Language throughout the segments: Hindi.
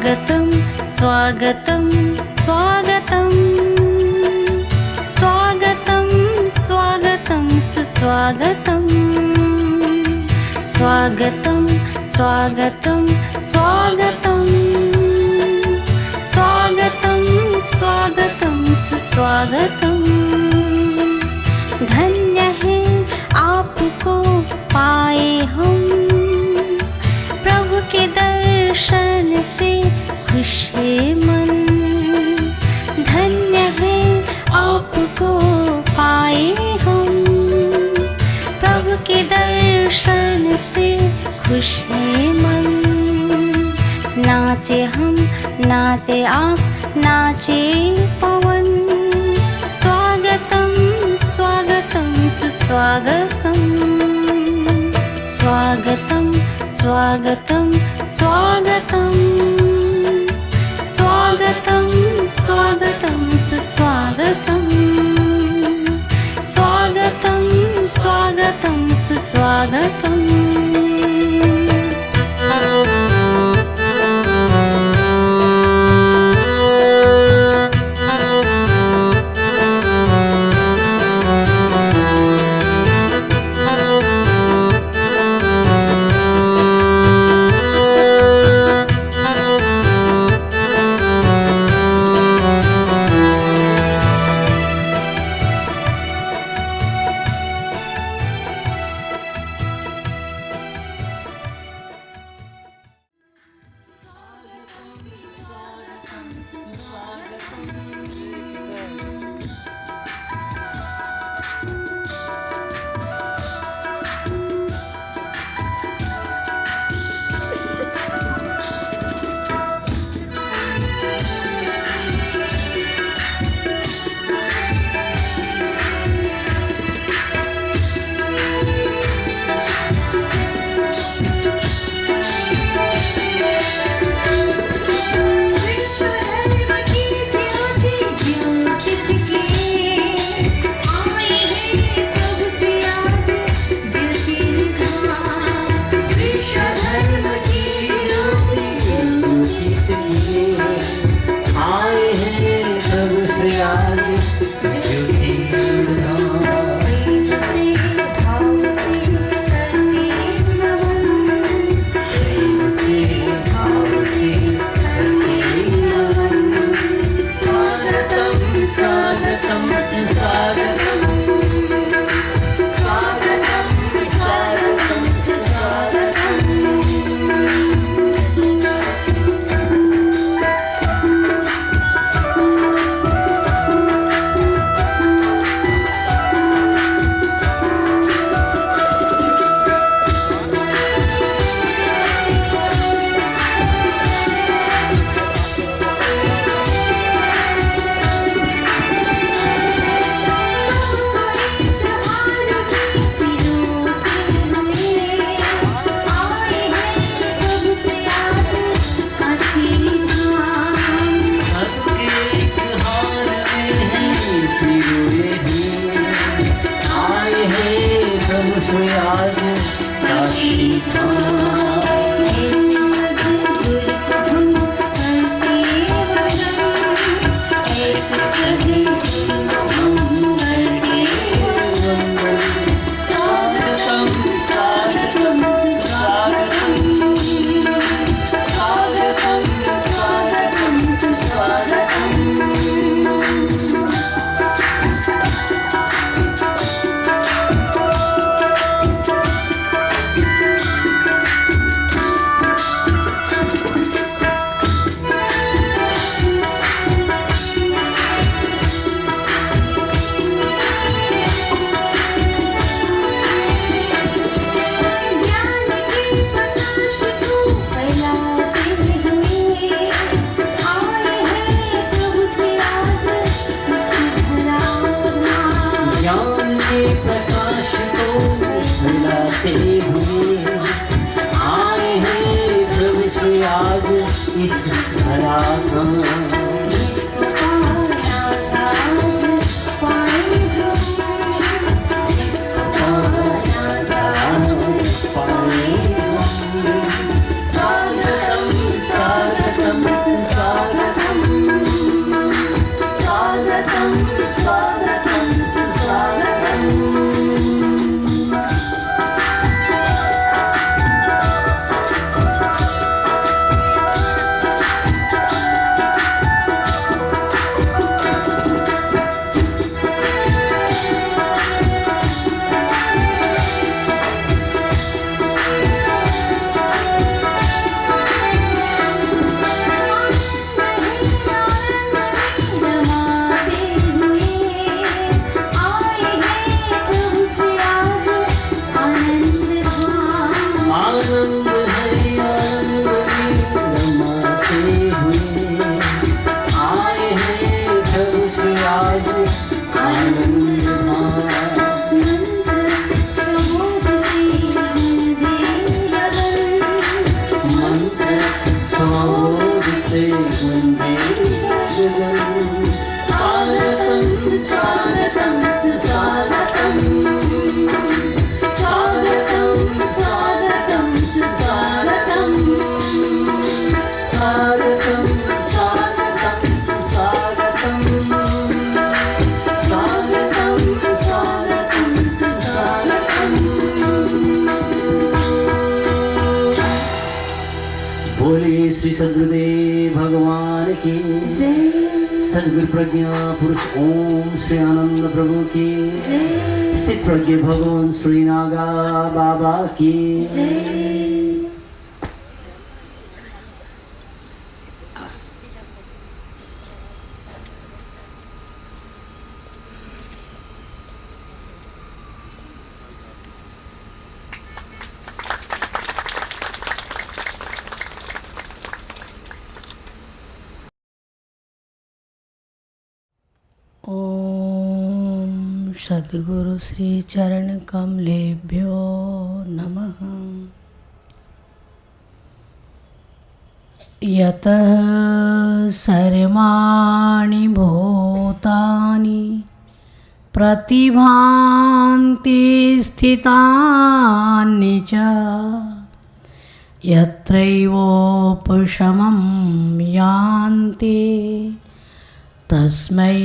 स्वागतं स्वागतं स्वागतं स्वागतं स्वागतं सुस्वागतं स्वागतं स्वागतं स्वागतं स्वागतं स्वागतं सुस्वागतं धन्य है आपको पाए हम प्रभु के दर्शन से खुश है मन धन्य है आपको पाए हम प्रभु के दर्शन से खुश है मन नाचे हम नाचे आप नाचे पवन स्वागतं स्वागतं सुस्वागतं स्वागतं स्वागतं स्वागतं स्वागतं स्वागतं सुस्वागतं स्वागतं स्वागतं सुस्वागतं स्वागतम श्री सद्गुरुदेव भगवान की सद्गुरु प्रज्ञा पुरुष ओम श्री आनंद प्रभु की स्थित प्रज्ञ भगवान श्री नागा बाबा की ओम सद्गुरु श्री चरण कमलेभ्यो नमः। यतः सर्वाणि भूतानि प्रतिभान्ति स्थितानि च यत्रैवोपशमं यान्ति तस्मै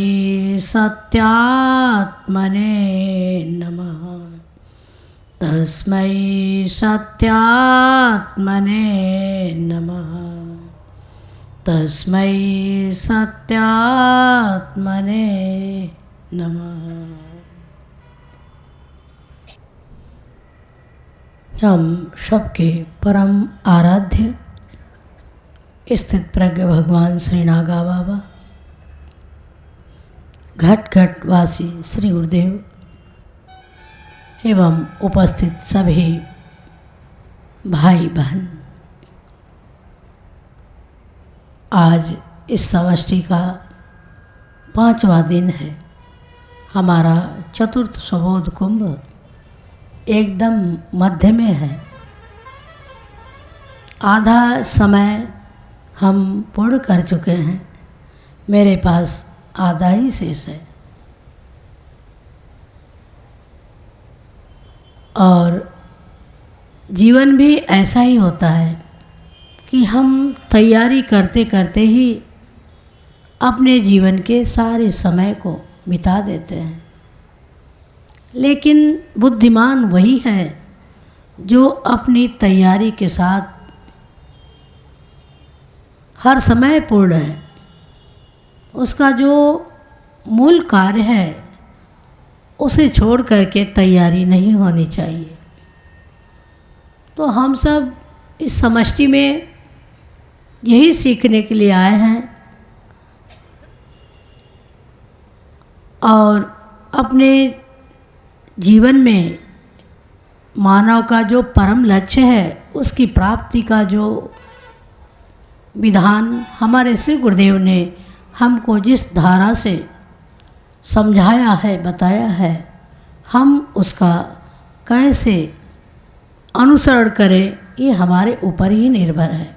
सत्यात्मने नमः। तस्मै सत्यात्मने नमः। तस्मै सत्यात्मने नमः। हम सबके परम आराध्य स्थित प्रज्ञ भगवान श्री नागा बाबा, घट घट वासी श्री गुरुदेव एवं उपस्थित सभी भाई बहन, आज इस समष्टि का 5वां दिन है। हमारा चतुर्थ स्वबोध कुंभ एकदम मध्य में है। आधा समय हम पूर्ण कर चुके हैं, मेरे पास आधा ही शेष है। और जीवन भी ऐसा ही होता है कि हम तैयारी करते करते ही अपने जीवन के सारे समय को बिता देते हैं। लेकिन बुद्धिमान वही है जो अपनी तैयारी के साथ हर समय पूर्ण है। उसका जो मूल कार्य है उसे छोड़ करके तैयारी नहीं होनी चाहिए। तो हम सब इस समष्टि में यही सीखने के लिए आए हैं और अपने जीवन में मानव का जो परम लक्ष्य है उसकी प्राप्ति का जो विधान हमारे श्री गुरुदेव ने हमको जिस धारा से समझाया है, बताया है, हम उसका कैसे अनुसरण करें ये हमारे ऊपर ही निर्भर है।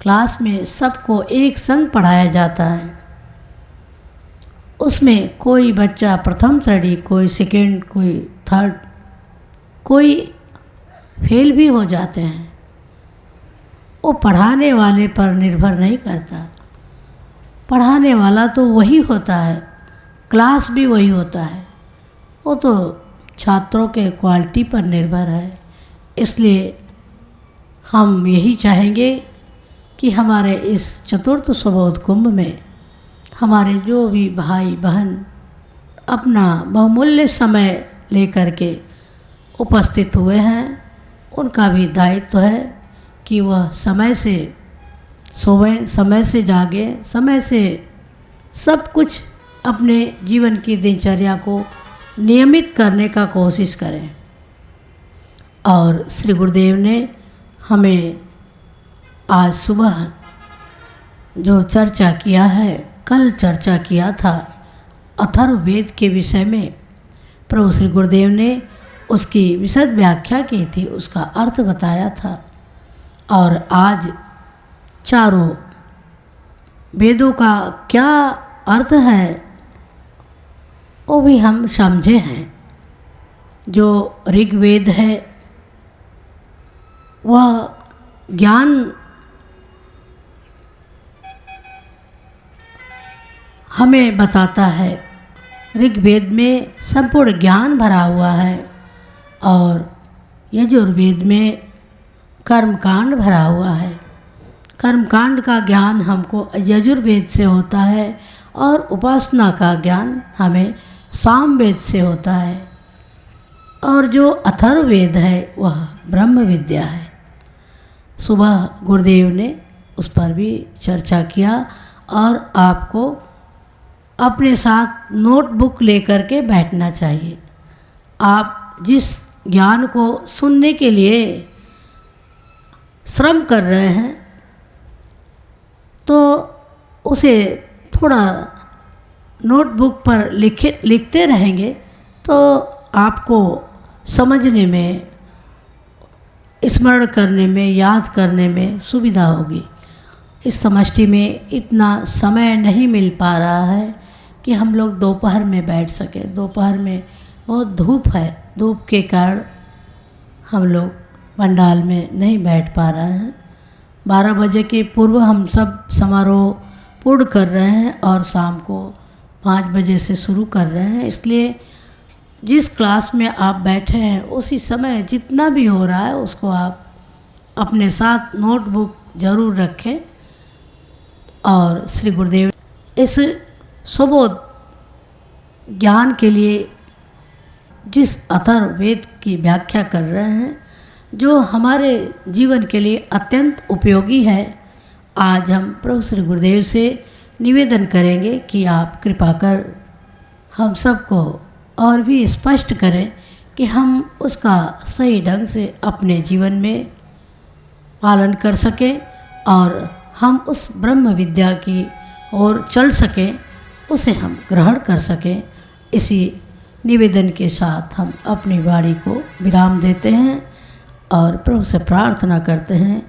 क्लास में सबको एक संग पढ़ाया जाता है। उसमें कोई बच्चा प्रथम श्रेणी, कोई सेकेंड, कोई थर्ड, कोई फेल भी हो जाते हैं। वो पढ़ाने वाले पर निर्भर नहीं करता। पढ़ाने वाला तो वही होता है, क्लास भी वही होता है। वो तो छात्रों के क्वालिटी पर निर्भर है। इसलिए हम यही चाहेंगे कि हमारे इस चतुर्थ स्वबोध कुंभ में हमारे जो भी भाई बहन अपना बहुमूल्य समय लेकर के उपस्थित हुए हैं, उनका भी दायित्व है कि वह समय से सोएं, समय से जागें, समय से सब कुछ अपने जीवन की दिनचर्या को नियमित करने का कोशिश करें। और श्री गुरुदेव ने हमें आज सुबह जो चर्चा किया है, कल चर्चा किया था अथर्ववेद के विषय में। प्रभु श्री गुरुदेव ने उसकी विशद व्याख्या की थी, उसका अर्थ बताया था। और आज चारों वेदों का क्या अर्थ है वो भी हम समझे हैं। जो ऋग्वेद है वह ज्ञान हमें बताता है। ऋग्वेद में संपूर्ण ज्ञान भरा हुआ है और यजुर्वेद में कर्मकांड भरा हुआ है। कर्मकांड का ज्ञान हमको यजुर्वेद से होता है और उपासना का ज्ञान हमें सामवेद से होता है। और जो अथर्ववेद है वह ब्रह्म विद्या है। सुबह गुरुदेव ने उस पर भी चर्चा किया और आपको अपने साथ नोटबुक लेकर के बैठना चाहिए। आप जिस ज्ञान को सुनने के लिए श्रम कर रहे हैं तो उसे थोड़ा नोटबुक पर लिखते रहेंगे तो आपको समझने में, स्मरण करने में, याद करने में सुविधा होगी। इस समष्टि में इतना समय नहीं मिल पा रहा है कि हम लोग दोपहर में बैठ सके। दोपहर में बहुत धूप है, धूप के कारण हम लोग पंडाल में नहीं बैठ पा रहे हैं। 12 बजे के पूर्व हम सब समारोह पूर्ण कर रहे हैं और शाम को 5 बजे से शुरू कर रहे हैं। इसलिए जिस क्लास में आप बैठे हैं उसी समय जितना भी हो रहा है उसको आप अपने साथ नोटबुक ज़रूर रखें। और श्री गुरुदेव इस सुबोध ज्ञान के लिए जिस अथर्ववेद की व्याख्या कर रहे हैं जो हमारे जीवन के लिए अत्यंत उपयोगी है, आज हम प्रभु श्री गुरुदेव से निवेदन करेंगे कि आप कृपा कर हम सबको और भी स्पष्ट करें कि हम उसका सही ढंग से अपने जीवन में पालन कर सकें और हम उस ब्रह्म विद्या की ओर चल सकें, उसे हम ग्रहण कर सकें। इसी निवेदन के साथ हम अपनी वाणी को विराम देते हैं और प्रभु से प्रार्थना करते हैं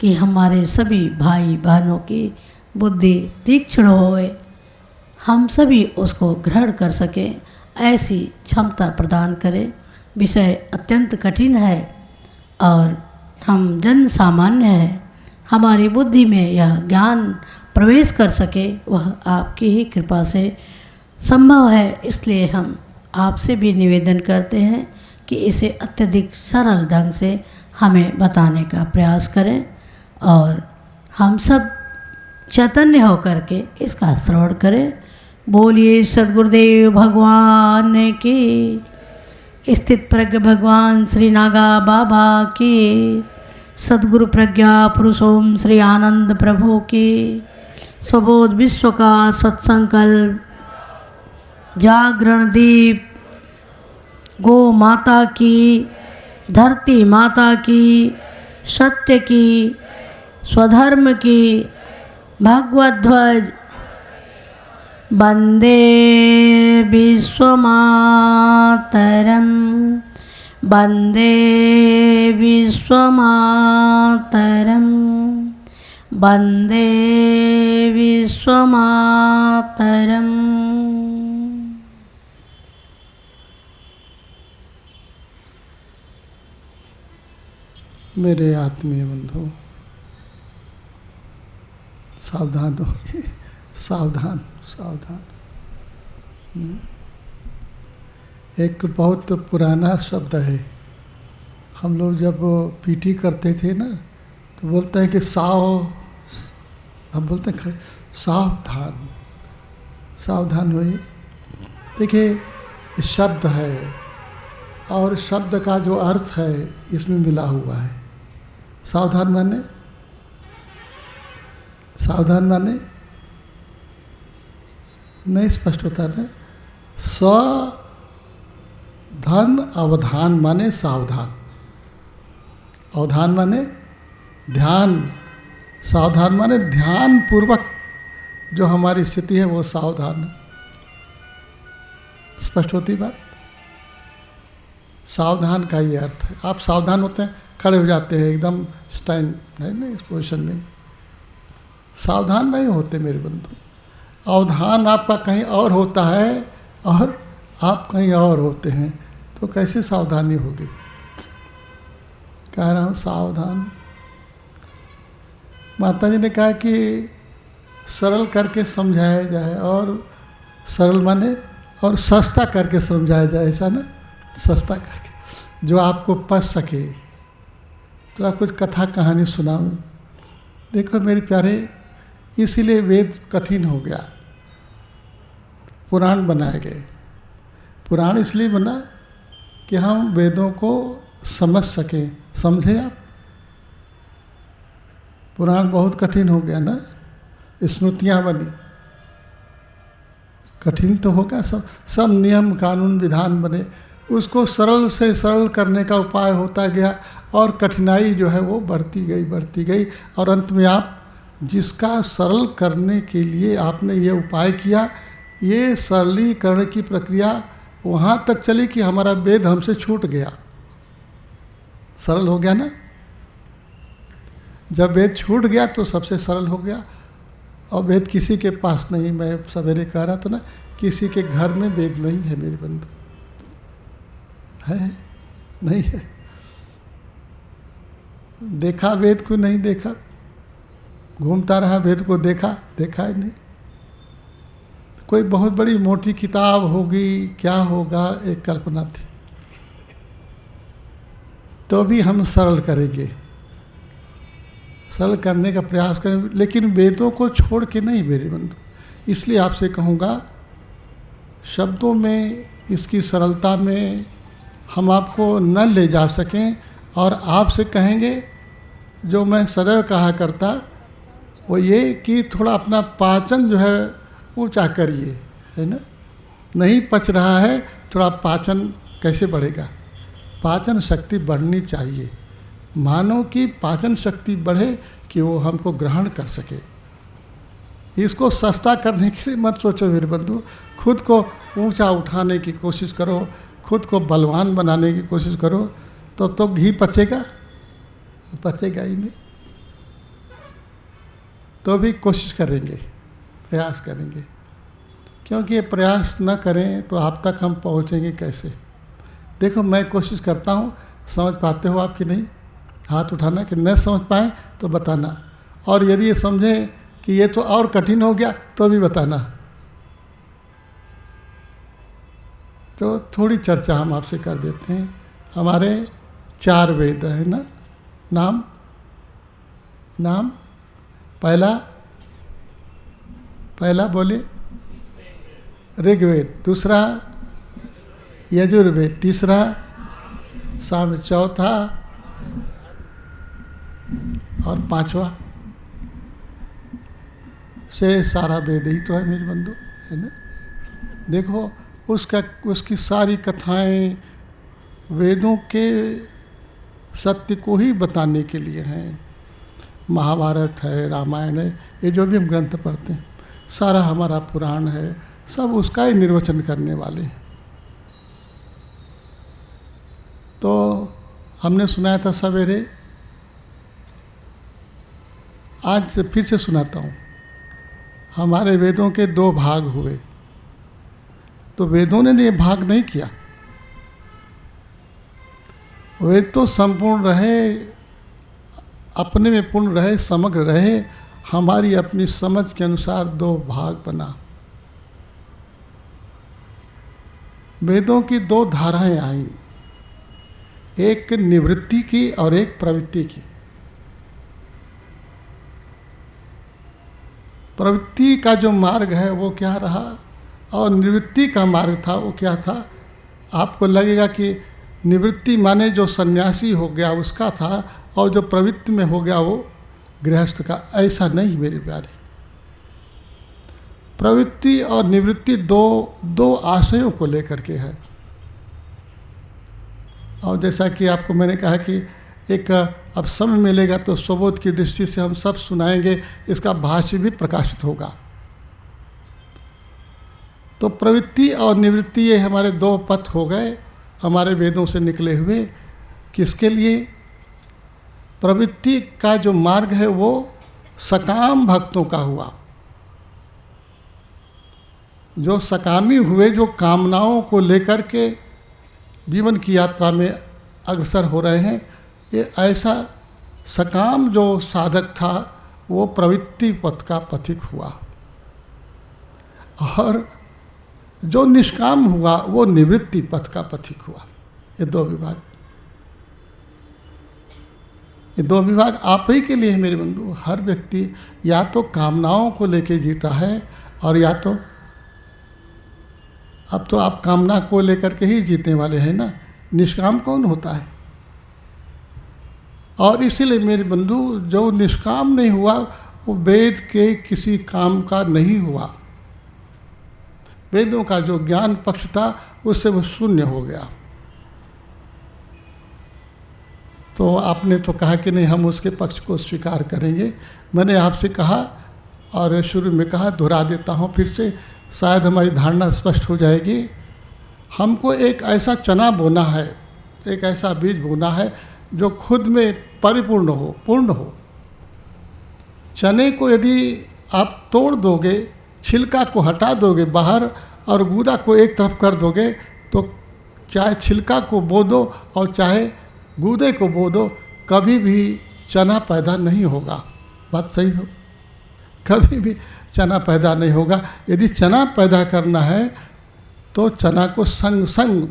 कि हमारे सभी भाई बहनों की बुद्धि तीक्ष्ण होए, हम सभी उसको ग्रहण कर सकें, ऐसी क्षमता प्रदान करें। विषय अत्यंत कठिन है और हम जन सामान्य हैं, हमारी बुद्धि में यह ज्ञान प्रवेश कर सके वह आपकी ही कृपा से संभव है। इसलिए हम आपसे भी निवेदन करते हैं कि इसे अत्यधिक सरल ढंग से हमें बताने का प्रयास करें और हम सब चैतन्य होकर के इसका श्रवण करें। बोलिए सद्गुरुदेव भगवान की, स्थित प्रज्ञ भगवान श्री नागा बाबा की, सद्गुरु प्रज्ञा पुरुषोम श्री आनंद प्रभु की, सुबोध विश्व का सत्संकल्प, जागरण दीप, गो माता की, धरती माता की, सत्य की, स्वधर्म की, भगवत ध्वज, वंदे विश्वमातरम, वंदे विश्वमातरम, वंदे विश्वमातरम। मेरे आत्मीय बंधु, सावधान होइए, सावधान सावधान। एक बहुत पुराना शब्द है, हम लोग जब पीटी करते थे ना तो बोलते हैं कि हम बोलते हैं सावधान, सावधान होइए। देखिए ये शब्द है और शब्द का जो अर्थ है इसमें मिला हुआ है। सावधान माने, सावधान माने नहीं स्पष्ट होता ना। धन अवधान माने सावधान, अवधान माने ध्यान, सावधान माने ध्यान पूर्वक जो हमारी स्थिति है वो सावधान। स्पष्ट होती बात। सावधान का ये अर्थ है। आप सावधान होते हैं, खड़े हो जाते हैं एकदम स्टैंड नहीं इस पोजीशन में। सावधान नहीं होते मेरे बंधु। अवधान आपका कहीं और होता है और आप कहीं और होते हैं, तो कैसे सावधानी होगी। कह रहा हूँ सावधान। माता जी ने कहा कि सरल करके समझाया जाए, और सरल माने और सस्ता करके समझाया जाए, ऐसा ना, सस्ता करके जो आपको पच सके। तो आप कुछ कथा कहानी सुनाऊँ। देखो मेरे प्यारे, इसीलिए वेद कठिन हो गया, पुराण बनाए गए। पुराण इसलिए बना कि हम वेदों को समझ सकें। समझे आप? पुराण बहुत कठिन हो गया ना, स्मृतियाँ बनी, कठिन तो होगा। सब नियम कानून विधान बने, उसको सरल से सरल करने का उपाय होता गया और कठिनाई जो है वो बढ़ती गई और अंत में आप जिसका सरल करने के लिए आपने ये उपाय किया, ये सरलीकरण की प्रक्रिया वहाँ तक चली कि हमारा वेद हमसे छूट गया। सरल हो गया ना, जब वेद छूट गया तो सबसे सरल हो गया। और वेद किसी के पास नहीं, मैं सवेरे कह रहा था ना, किसी के घर में वेद नहीं है मेरे बंधु। है नहीं है? देखा वेद को? नहीं देखा। घूमता रहा वेद को, देखा ही नहीं। कोई बहुत बड़ी मोटी किताब होगी, क्या होगा, एक कल्पना थी। तो भी हम सरल करेंगे, सरल करने का प्रयास करें, लेकिन वेदों को छोड़ के नहीं मेरे बंधु। इसलिए आपसे कहूँगा, शब्दों में, इसकी सरलता में हम आपको न ले जा सकें, और आपसे कहेंगे जो मैं सदैव कहा करता वो ये कि थोड़ा अपना पाचन जो है ऊंचा करिए, है ना। नहीं पच रहा है, थोड़ा पाचन कैसे बढ़ेगा? पाचन शक्ति बढ़नी चाहिए। मानव की पाचन शक्ति बढ़े कि वो हमको ग्रहण कर सके। इसको सस्ता करने के लिए मत सोचो मेरे बंधु, खुद को ऊंचा उठाने की कोशिश करो, खुद को बलवान बनाने की कोशिश करो, तो घी पचेगा ही नहीं। तो भी कोशिश करेंगे, प्रयास करेंगे, क्योंकि ये प्रयास न करें तो आप तक हम पहुँचेंगे कैसे? देखो मैं कोशिश करता हूँ, समझ पाते हो आप कि नहीं? हाथ उठाना, कि न समझ पाए तो बताना, और यदि ये समझें कि ये तो और कठिन हो गया तो भी बताना। तो थोड़ी चर्चा हम आपसे कर देते हैं। हमारे 4 वेद है ना, नाम पहला बोले ऋग्वेद, दूसरा यजुर्वेद, तीसरा साम, चौथा और 5वां से सारा वेद ही तो है मेरे बंधु, है ना। देखो उसकी सारी कथाएं वेदों के सत्य को ही बताने के लिए हैं। महाभारत है, रामायण है, ये जो भी हम ग्रंथ पढ़ते हैं, सारा हमारा पुराण है, सब उसका ही निर्वचन करने वाले हैं। तो हमने सुनाया था सवेरे, आज फिर से सुनाता हूँ। हमारे वेदों के 2 भाग हुए, तो वेदों ने ये भाग नहीं किया। वेद तो संपूर्ण रहे, अपने में पूर्ण रहे, समग्र रहे, हमारी अपनी समझ के अनुसार 2 भाग बना। वेदों की 2 धाराएं आईं, एक निवृत्ति की और एक प्रवृत्ति की। प्रवृत्ति का जो मार्ग है वो क्या रहा, और निवृत्ति का मार्ग था वो क्या था? आपको लगेगा कि निवृत्ति माने जो सन्यासी हो गया उसका था, और जो प्रवृत्ति में हो गया वो गृहस्थ का। ऐसा नहीं मेरे प्यारे। प्रवृत्ति और निवृत्ति दो आशयों को लेकर के है। और जैसा कि आपको मैंने कहा कि एक अब समय मिलेगा तो स्वबोध की दृष्टि से हम सब सुनाएंगे, इसका भाष्य भी प्रकाशित होगा। तो प्रवृत्ति और निवृत्ति ये हमारे 2 पथ हो गए हमारे वेदों से निकले हुए। किसके लिए? प्रवृत्ति का जो मार्ग है वो सकाम भक्तों का हुआ, जो सकामी हुए, जो कामनाओं को लेकर के जीवन की यात्रा में अग्रसर हो रहे हैं। ये ऐसा सकाम जो साधक था वो प्रवृत्ति पथ का पथिक हुआ, और जो निष्काम हुआ वो निवृत्ति पथ का पथिक हुआ। ये 2 विभाग। ये दो विभाग आप ही के लिए है मेरे बंधु। हर व्यक्ति या तो कामनाओं को लेके जीता है और या तो अब तो आप कामना को लेकर के ही जीतने वाले हैं ना, निष्काम कौन होता है? और इसीलिए मेरे बंधु जो निष्काम नहीं हुआ वो वेद के किसी काम का नहीं हुआ। वेदों का जो ज्ञान पक्ष था उससे वो शून्य हो गया। तो आपने तो कहा कि नहीं हम उसके पक्ष को स्वीकार करेंगे। मैंने आपसे कहा और शुरू में कहा, दोहरा देता हूँ फिर से, शायद हमारी धारणा स्पष्ट हो जाएगी। हमको एक ऐसा चना बोना है, एक ऐसा बीज बोना है जो खुद में परिपूर्ण हो, पूर्ण हो। चने को यदि आप तोड़ दोगे, छिलका को हटा दोगे बाहर और गूदा को एक तरफ कर दोगे, तो चाहे छिलका को बो दो और चाहे गूदे को बो दो, कभी भी चना पैदा नहीं होगा। बात सही हो? कभी भी चना पैदा नहीं होगा। यदि चना पैदा करना है तो चना को संग संग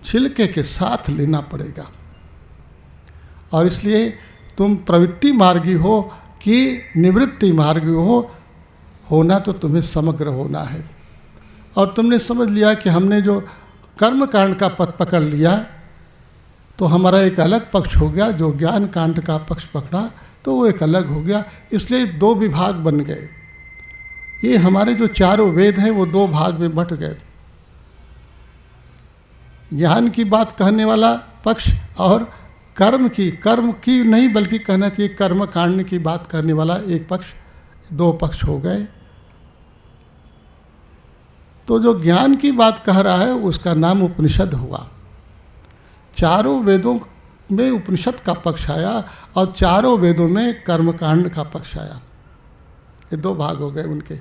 छिलके के साथ लेना पड़ेगा। और इसलिए तुम प्रवृत्ति मार्गी हो कि निवृत्ति मार्गी हो, होना तो तुम्हें समग्र होना है। और तुमने समझ लिया कि हमने जो कर्म कांड का पथ पकड़ लिया तो हमारा एक अलग पक्ष हो गया, जो ज्ञान कांड का पक्ष पकड़ा तो वो एक अलग हो गया। इसलिए दो विभाग बन गए। ये हमारे जो चारों वेद हैं वो दो भाग में बंट गए। ज्ञान की बात कहने वाला पक्ष और कर्म की नहीं बल्कि कहना चाहिए कर्म कांड की बात करने वाला एक पक्ष, दो पक्ष हो गए। तो जो ज्ञान की बात कह रहा है उसका नाम उपनिषद हुआ। चारों वेदों में उपनिषद का पक्ष आया और चारों वेदों में कर्मकांड का पक्ष आया। ये दो भाग हो गए उनके।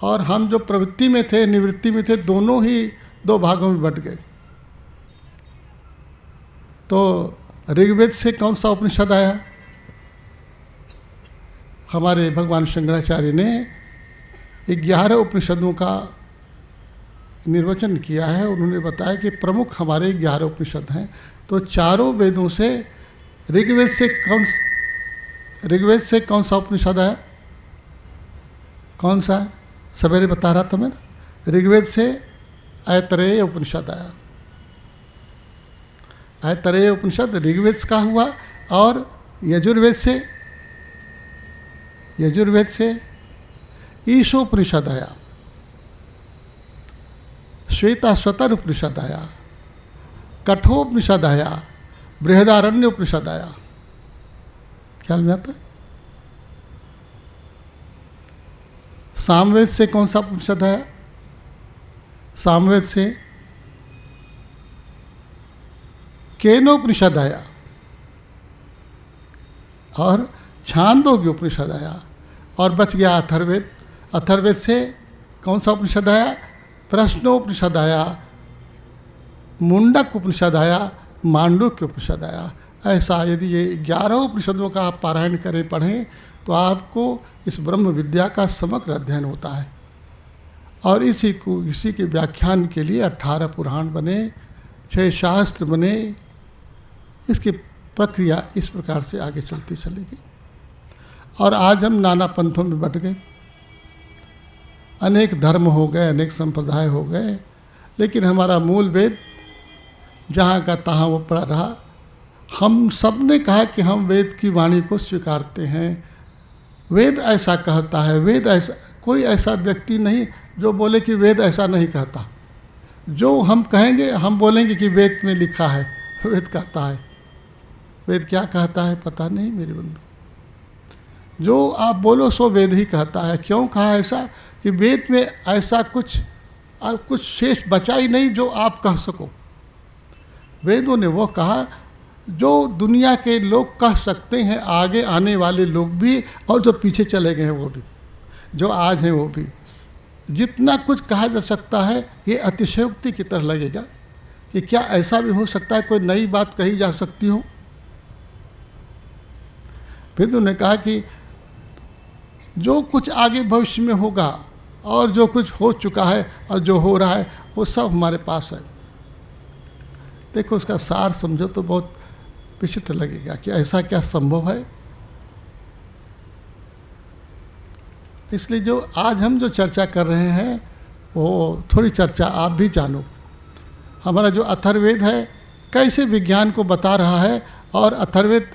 और हम जो प्रवृत्ति में थे, निवृत्ति में थे, दोनों ही दो भागों में बंट गए। तो ऋग्वेद से कौन सा उपनिषद आया? हमारे भगवान शंकराचार्य ने 11 उपनिषदों का निर्वचन किया है। उन्होंने बताया कि प्रमुख हमारे 11 उपनिषद हैं। तो चारों वेदों से ऋग्वेद से कौन सा उपनिषद आया? कौन सा? सवेरे बता रहा था मैं ना, ऋग्वेद से ऐतरेय उपनिषद आया। ऐतरेय उपनिषद ऋग्वेद का हुआ। और यजुर्वेद से ईशोपनिषद आया, श्वेताश्वतर उपनिषद आया, कठोपनिषद आया, बृहदारण्य उपनिषद आया। ख्याल में आता है? सामवेद से कौन सा उपनिषद आया? सामवेद से केनोपनिषद आया और छांदोग्य उपनिषद आया। और बच गया अथर्ववेद। अथर्ववेद से कौन सा उपनिषद आया? प्रश्नोपनिषद आया, मुंडक उपनिषद आया, मांडुक्य उपनिषद आया। ऐसा यदि ये 11 उपनिषदों का आप पारायण करें, पढ़ें, तो आपको इस ब्रह्म विद्या का समग्र अध्ययन होता है। और इसी के व्याख्यान के लिए 18 पुराण बने, 6 शास्त्र बने। इसकी प्रक्रिया इस प्रकार से आगे चलती चलेगी। और आज हम नाना पंथों में बंट गए, अनेक धर्म हो गए, अनेक संप्रदाय हो गए, लेकिन हमारा मूल वेद जहाँ का तहाँ वो पड़ा रहा। हम सब ने कहा कि हम वेद की वाणी को स्वीकारते हैं, वेद ऐसा कहता है, वेद ऐसा। कोई ऐसा व्यक्ति नहीं जो बोले कि वेद ऐसा नहीं कहता। जो हम कहेंगे, हम बोलेंगे कि वेद में लिखा है, वेद कहता है। वेद क्या कहता है पता नहीं मेरे बंधु। जो आप बोलो सो वेद ही कहता है। क्यों कहा ऐसा? कि वेद में ऐसा कुछ शेष बचा ही नहीं जो आप कह सको। वेदों ने वो कहा जो दुनिया के लोग कह सकते हैं, आगे आने वाले लोग भी और जो पीछे चले गए हैं वो भी, जो आज हैं वो भी। जितना कुछ कहा जा सकता है ये अतिशयोक्ति की तरह लगेगा कि क्या ऐसा भी हो सकता है कोई नई बात कही जा सकती हो। वेदों ने कहा कि जो कुछ आगे भविष्य में होगा और जो कुछ हो चुका है और जो हो रहा है वो सब हमारे पास है। देखो उसका सार समझो तो बहुत विचित्र लगेगा कि ऐसा क्या संभव है। इसलिए जो आज हम जो चर्चा कर रहे हैं वो थोड़ी चर्चा आप भी जानो। हमारा जो अथर्ववेद है कैसे विज्ञान को बता रहा है, और अथर्ववेद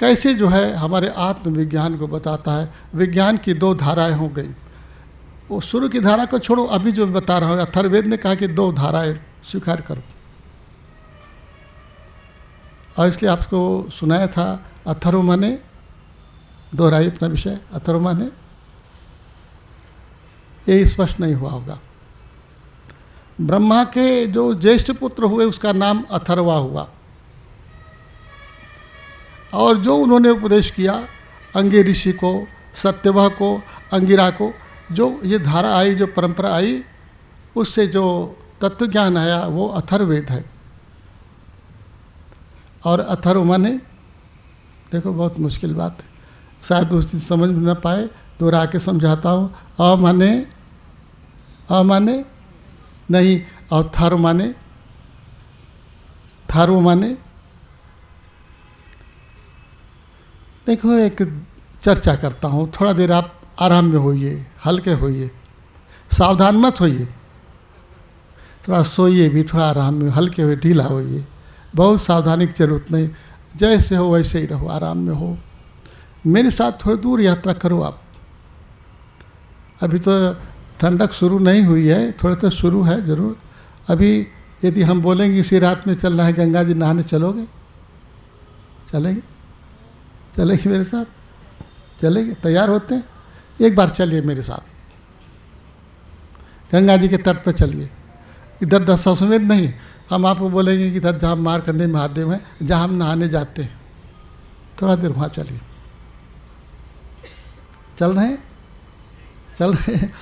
कैसे जो है हमारे आत्मविज्ञान को बताता है। विज्ञान की दो धाराएं हो गई, वो शुरू की धारा को छोड़ो, अभी जो बता रहा हूँ अथर्ववेद ने कहा कि दो धाराएं स्वीकार करो। और इसलिए आपको सुनाया था अथर्व माने, दोहराइए अपना विषय, अथर्व माने, ये स्पष्ट नहीं हुआ होगा। ब्रह्मा के जो ज्येष्ठ पुत्र हुए उसका नाम अथर्वा हुआ, और जो उन्होंने उपदेश किया अंगे ऋषि को, सत्यवह को, अंगिरा को, जो ये धारा आई, जो परंपरा आई, उससे जो तत्व ज्ञान आया वो अथर्ववेद है। और अथर्व माने, देखो बहुत मुश्किल बात है, शायद उस दिन समझ में न पाए, दोहरा के समझाता हूँ। अ माने नहीं, और थारो माने, थारो माने। देखो एक चर्चा करता हूँ, थोड़ा देर आप आराम में होइए, हल्के होइए, सावधान मत होइए, थोड़ा सोइए भी, थोड़ा आराम में हल्के हुए ढीला होइए, बहुत सावधानी की जरूरत नहीं, जैसे हो वैसे ही रहो, आराम में हो। मेरे साथ थोड़ी दूर यात्रा करो आप। अभी तो ठंडक शुरू नहीं हुई है, थोड़ा तो शुरू है ज़रूर। अभी यदि हम बोलेंगे इसी रात में चलना है गंगा जी नहाने, चलोगे? चलेंगे? चलेंगे मेरे साथ? चलेंगे? तैयार होते हैं? एक बार चलिए मेरे साथ, गंगा जी के तट पर चलिए। इधर दशाश्वमेध नहीं, हम आपको बोलेंगे कि इधर जहाँ मार्कंडेय महादेव हैं, जहाँ हम नहाने जाते हैं, थोड़ा देर वहाँ चलिए। चल रहे हैं? चल रहे हैं।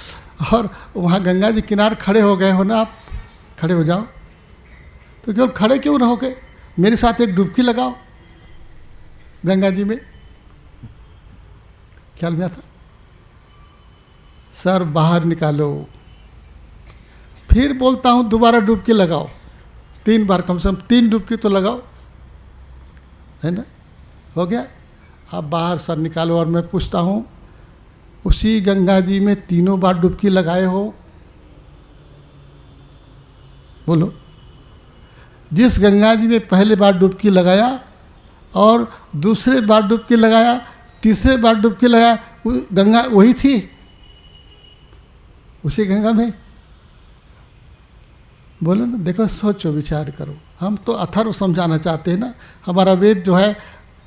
और वहाँ गंगा जी किनारे खड़े हो गए हो ना आप, खड़े हो जाओ। तो केवल खड़े क्यों रहोगे, मेरे साथ एक डुबकी लगाओ गंगा जी में। ख्याल में आता? सर बाहर निकालो, फिर बोलता हूँ दोबारा डुबकी लगाओ, 3 बार, कम से कम 3 डुबकी तो लगाओ, है ना? हो गया? आप बाहर सर निकालो। और मैं पूछता हूँ, उसी गंगा जी में 3 बार डुबकी लगाए हो? बोलो। जिस गंगा जी में पहले बार डुबकी लगाया और दूसरे बार डुबकी लगाया, तीसरे बार डुबकी लगाया, गंगा वही थी, उसी गंगा में। बोलो ना, देखो, सोचो, विचार करो। हम तो अथर्व समझाना चाहते हैं ना, हमारा वेद जो है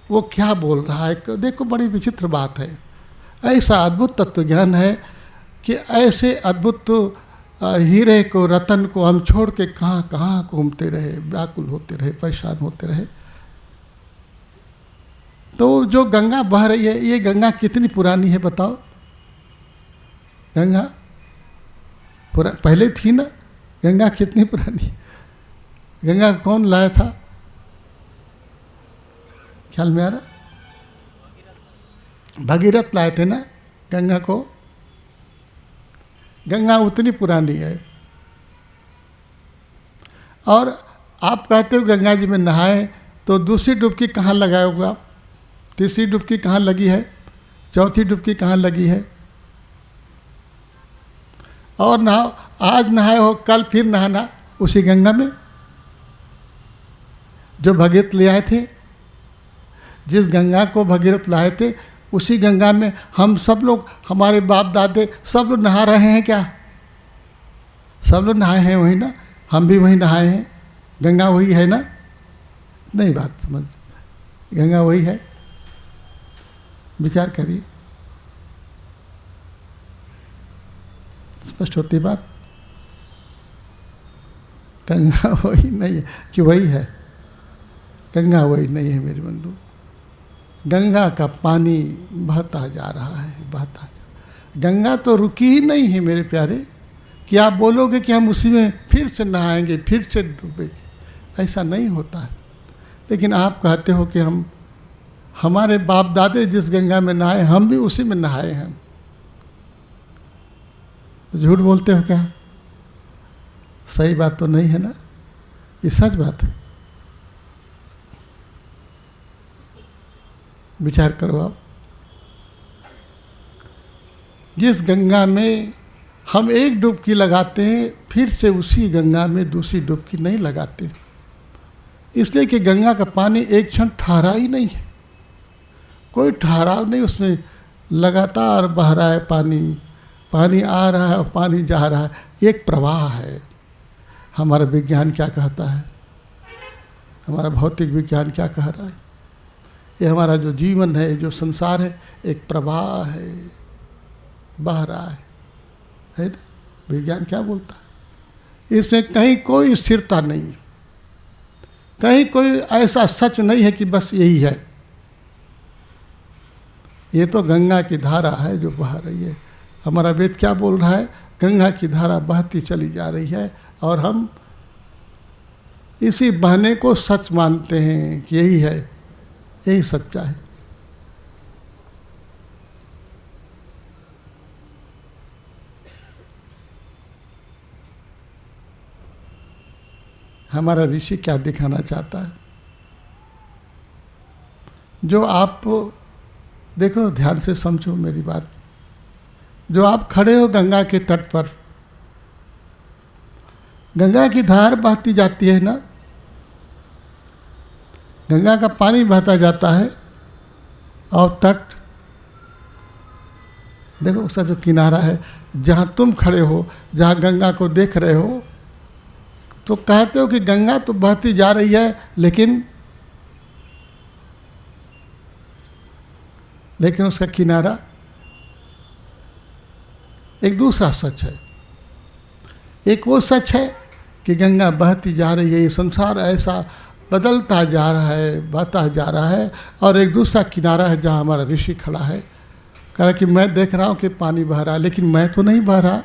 वो क्या बोल रहा है। देखो बड़ी विचित्र बात है, ऐसा अद्भुत तत्व ज्ञान है कि ऐसे अद्भुत हीरे को, रतन को हम छोड़ के कहाँ कहाँ घूमते रहे, व्याकुल होते रहे, परेशान होते रहे। तो जो गंगा बह रही है, ये गंगा कितनी पुरानी है बताओ? गंगा पहले थी ना, गंगा कितनी पुरानी? गंगा कौन लाया था, ख्याल में आ रहा? भगीरथ लाए थे ना गंगा को। गंगा उतनी पुरानी है। और आप कहते हो गंगा जी में नहाए, तो दूसरी डुबकी कहाँ लगाए होगा आप? तीसरी डुबकी कहाँ लगी है? चौथी डुबकी कहाँ लगी है? और नहाओ, आज नहाए हो, कल फिर नहाना उसी गंगा में जो भगीरथ ले आए थे। जिस गंगा को भगीरथ लाए थे, उसी गंगा में हम सब लोग, हमारे बाप दादे सब लोग नहा रहे हैं क्या? सब लोग नहाए हैं वही ना, हम भी वही नहाए हैं। गंगा वही है ना? नहीं, बात समझ, गंगा वही है। विचार करिए, स्पष्ट होती बात। गंगा वही नहीं है कि वही है? गंगा वही नहीं है मेरे बंधु। गंगा का पानी बहता जा रहा है, बहता जा। गंगा तो रुकी ही नहीं है मेरे प्यारे, कि आप बोलोगे कि हम उसी में फिर से नहाएंगे, फिर से डूबेंगे, ऐसा नहीं होता है। लेकिन आप कहते हो कि हम, हमारे बाप दादे जिस गंगा में नहाए, हम भी उसी में नहाए हैं। झूठ बोलते हो क्या? सही बात तो नहीं है ना, ये सच बात है। विचार करो आप, जिस गंगा में हम एक डुबकी लगाते हैं, फिर से उसी गंगा में दूसरी डुबकी नहीं लगाते, इसलिए कि गंगा का पानी एक क्षण ठहरा ही नहीं है, कोई ठहराव नहीं, उसमें लगातार बह रहा है पानी, पानी आ रहा है और पानी जा रहा है, एक प्रवाह है। हमारा विज्ञान क्या कहता है, हमारा भौतिक विज्ञान क्या कह रहा है, ये हमारा जो जीवन है, जो संसार है, एक प्रवाह है, बह रहा है ना? विज्ञान क्या बोलता है, इसमें कहीं कोई स्थिरता नहीं, कहीं कोई ऐसा सच नहीं है कि बस यही है। ये तो गंगा की धारा है जो बह रही है। हमारा वेद क्या बोल रहा है, गंगा की धारा बहती चली जा रही है और हम इसी बहने को सच मानते हैं कि यही है, यही सच्चा है। हमारा ऋषि क्या दिखाना चाहता है, जो आप देखो, ध्यान से समझो मेरी बात, जो आप खड़े हो गंगा के तट पर, गंगा की धार बहती जाती है ना, गंगा का पानी बहता जाता है और तट देखो, उसका जो किनारा है, जहाँ तुम खड़े हो, जहाँ गंगा को देख रहे हो, तो कहते हो कि गंगा तो बहती जा रही है, लेकिन उसका किनारा एक दूसरा सच है। एक वो सच है कि गंगा बहती जा रही है, ये संसार ऐसा बदलता जा रहा है, बहता जा रहा है, और एक दूसरा किनारा है जहाँ हमारा ऋषि खड़ा है, कह रहा कि मैं देख रहा हूँ कि पानी बह रहा है, लेकिन मैं तो नहीं बह रहा,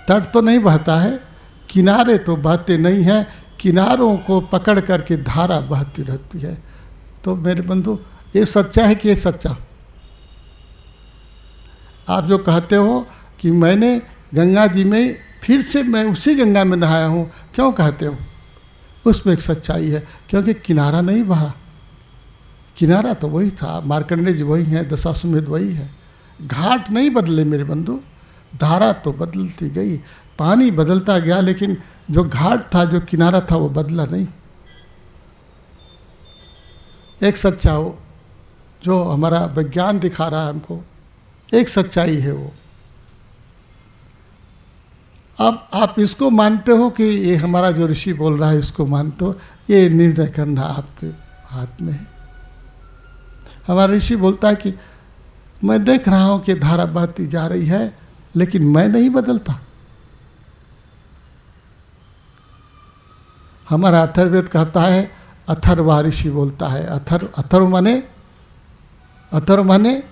तट तो नहीं बहता है, किनारे तो बहते नहीं हैं, किनारों को पकड़ करके धारा बहती रहती है। तो मेरे बंधु, ये सच्चा है कि ये सच्चा? आप जो कहते हो कि मैंने गंगा जी में फिर से मैं उसी गंगा में नहाया हूँ, क्यों कहते हो? उसमें एक सच्चाई है, क्योंकि किनारा नहीं बहा, किनारा तो वही था, मार्कंडेय जी वही हैं, दशाश्वमेध वही है, घाट नहीं बदले मेरे बंधु, धारा तो बदलती गई, पानी बदलता गया, लेकिन जो घाट था, जो किनारा था, वो बदला नहीं। एक सच्चा हो जो हमारा विज्ञान दिखा रहा है हमको, एक सच्चाई है वो। अब आप इसको मानते हो कि ये हमारा जो ऋषि बोल रहा है इसको मानते हो, ये निर्णय करना आपके हाथ में है। हमारा ऋषि बोलता है कि मैं देख रहा हूँ कि धारा बहती जा रही है, लेकिन मैं नहीं बदलता। हमारा अथर्ववेद कहता है, अथर्वा ऋषि बोलता है, अथर्व माने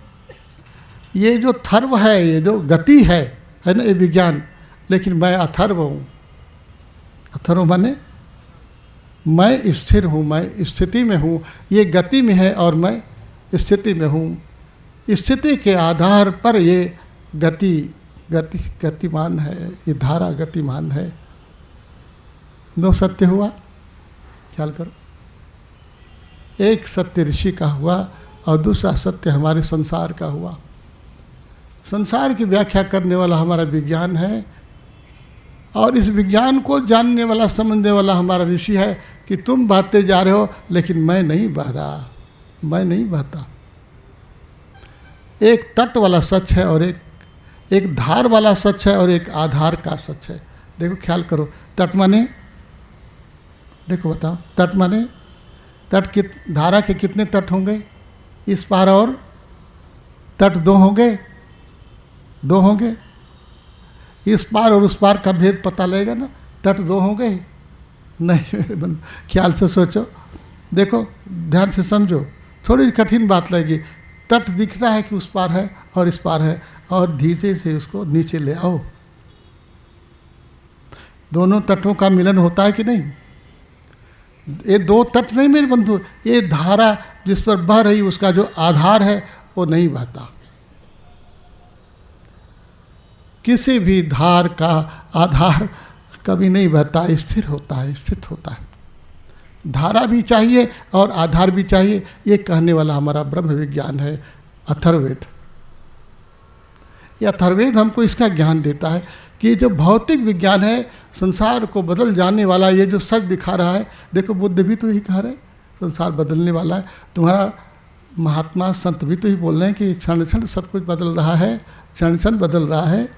ये जो थर्व है, ये जो गति है ना, ये विज्ञान, लेकिन मैं अथर्व हूँ। अथर्व माने मैं स्थिर हूँ, मैं स्थिति में हूँ, ये गति में है और मैं स्थिति में हूँ। स्थिति के आधार पर ये गतिमान है, ये धारा गतिमान है। दो सत्य हुआ, ख्याल करो, एक सत्य ऋषि का हुआ और दूसरा सत्य हमारे संसार का हुआ। संसार की व्याख्या करने वाला हमारा विज्ञान है, और इस विज्ञान को जानने वाला, समझने वाला हमारा ऋषि है कि तुम बहते जा रहे हो, लेकिन मैं नहीं बह रहा, मैं नहीं बहता। एक तट वाला सच है और एक धार वाला सच है और एक आधार का सच है। देखो, ख्याल करो, तट माने, देखो बताओ, तट माने, तट की धारा के कितने तट होंगे? इस पार और तट दो होंगे, इस पार और उस पार का भेद पता लगेगा ना, तट दो होंगे? नहीं मेरे बंधु, ख्याल से सोचो, देखो, ध्यान से समझो, थोड़ी कठिन बात लगेगी। तट दिख रहा है कि उस पार है और इस पार है, और धीरे से उसको नीचे ले आओ, दोनों तटों का मिलन होता है कि नहीं? ये दो तट नहीं मेरे बंधु, ये धारा जिस पर बह रही उसका जो आधार है वो नहीं बहता। किसी भी धार का आधार कभी नहीं बहता, स्थिर होता है, स्थित होता है। धारा भी चाहिए और आधार भी चाहिए। ये कहने वाला हमारा ब्रह्म विज्ञान है, अथर्ववेद। ये अथर्ववेद हमको इसका ज्ञान देता है कि जो भौतिक विज्ञान है, संसार को बदल जाने वाला, ये जो सच दिखा रहा है, देखो बुद्ध भी तो यही कह रहे हैं संसार बदलने वाला है। तुम्हारा महात्मा संत भी तो ही बोल रहे हैं कि क्षण क्षण सब कुछ बदल रहा है, क्षण क्षण बदल रहा है।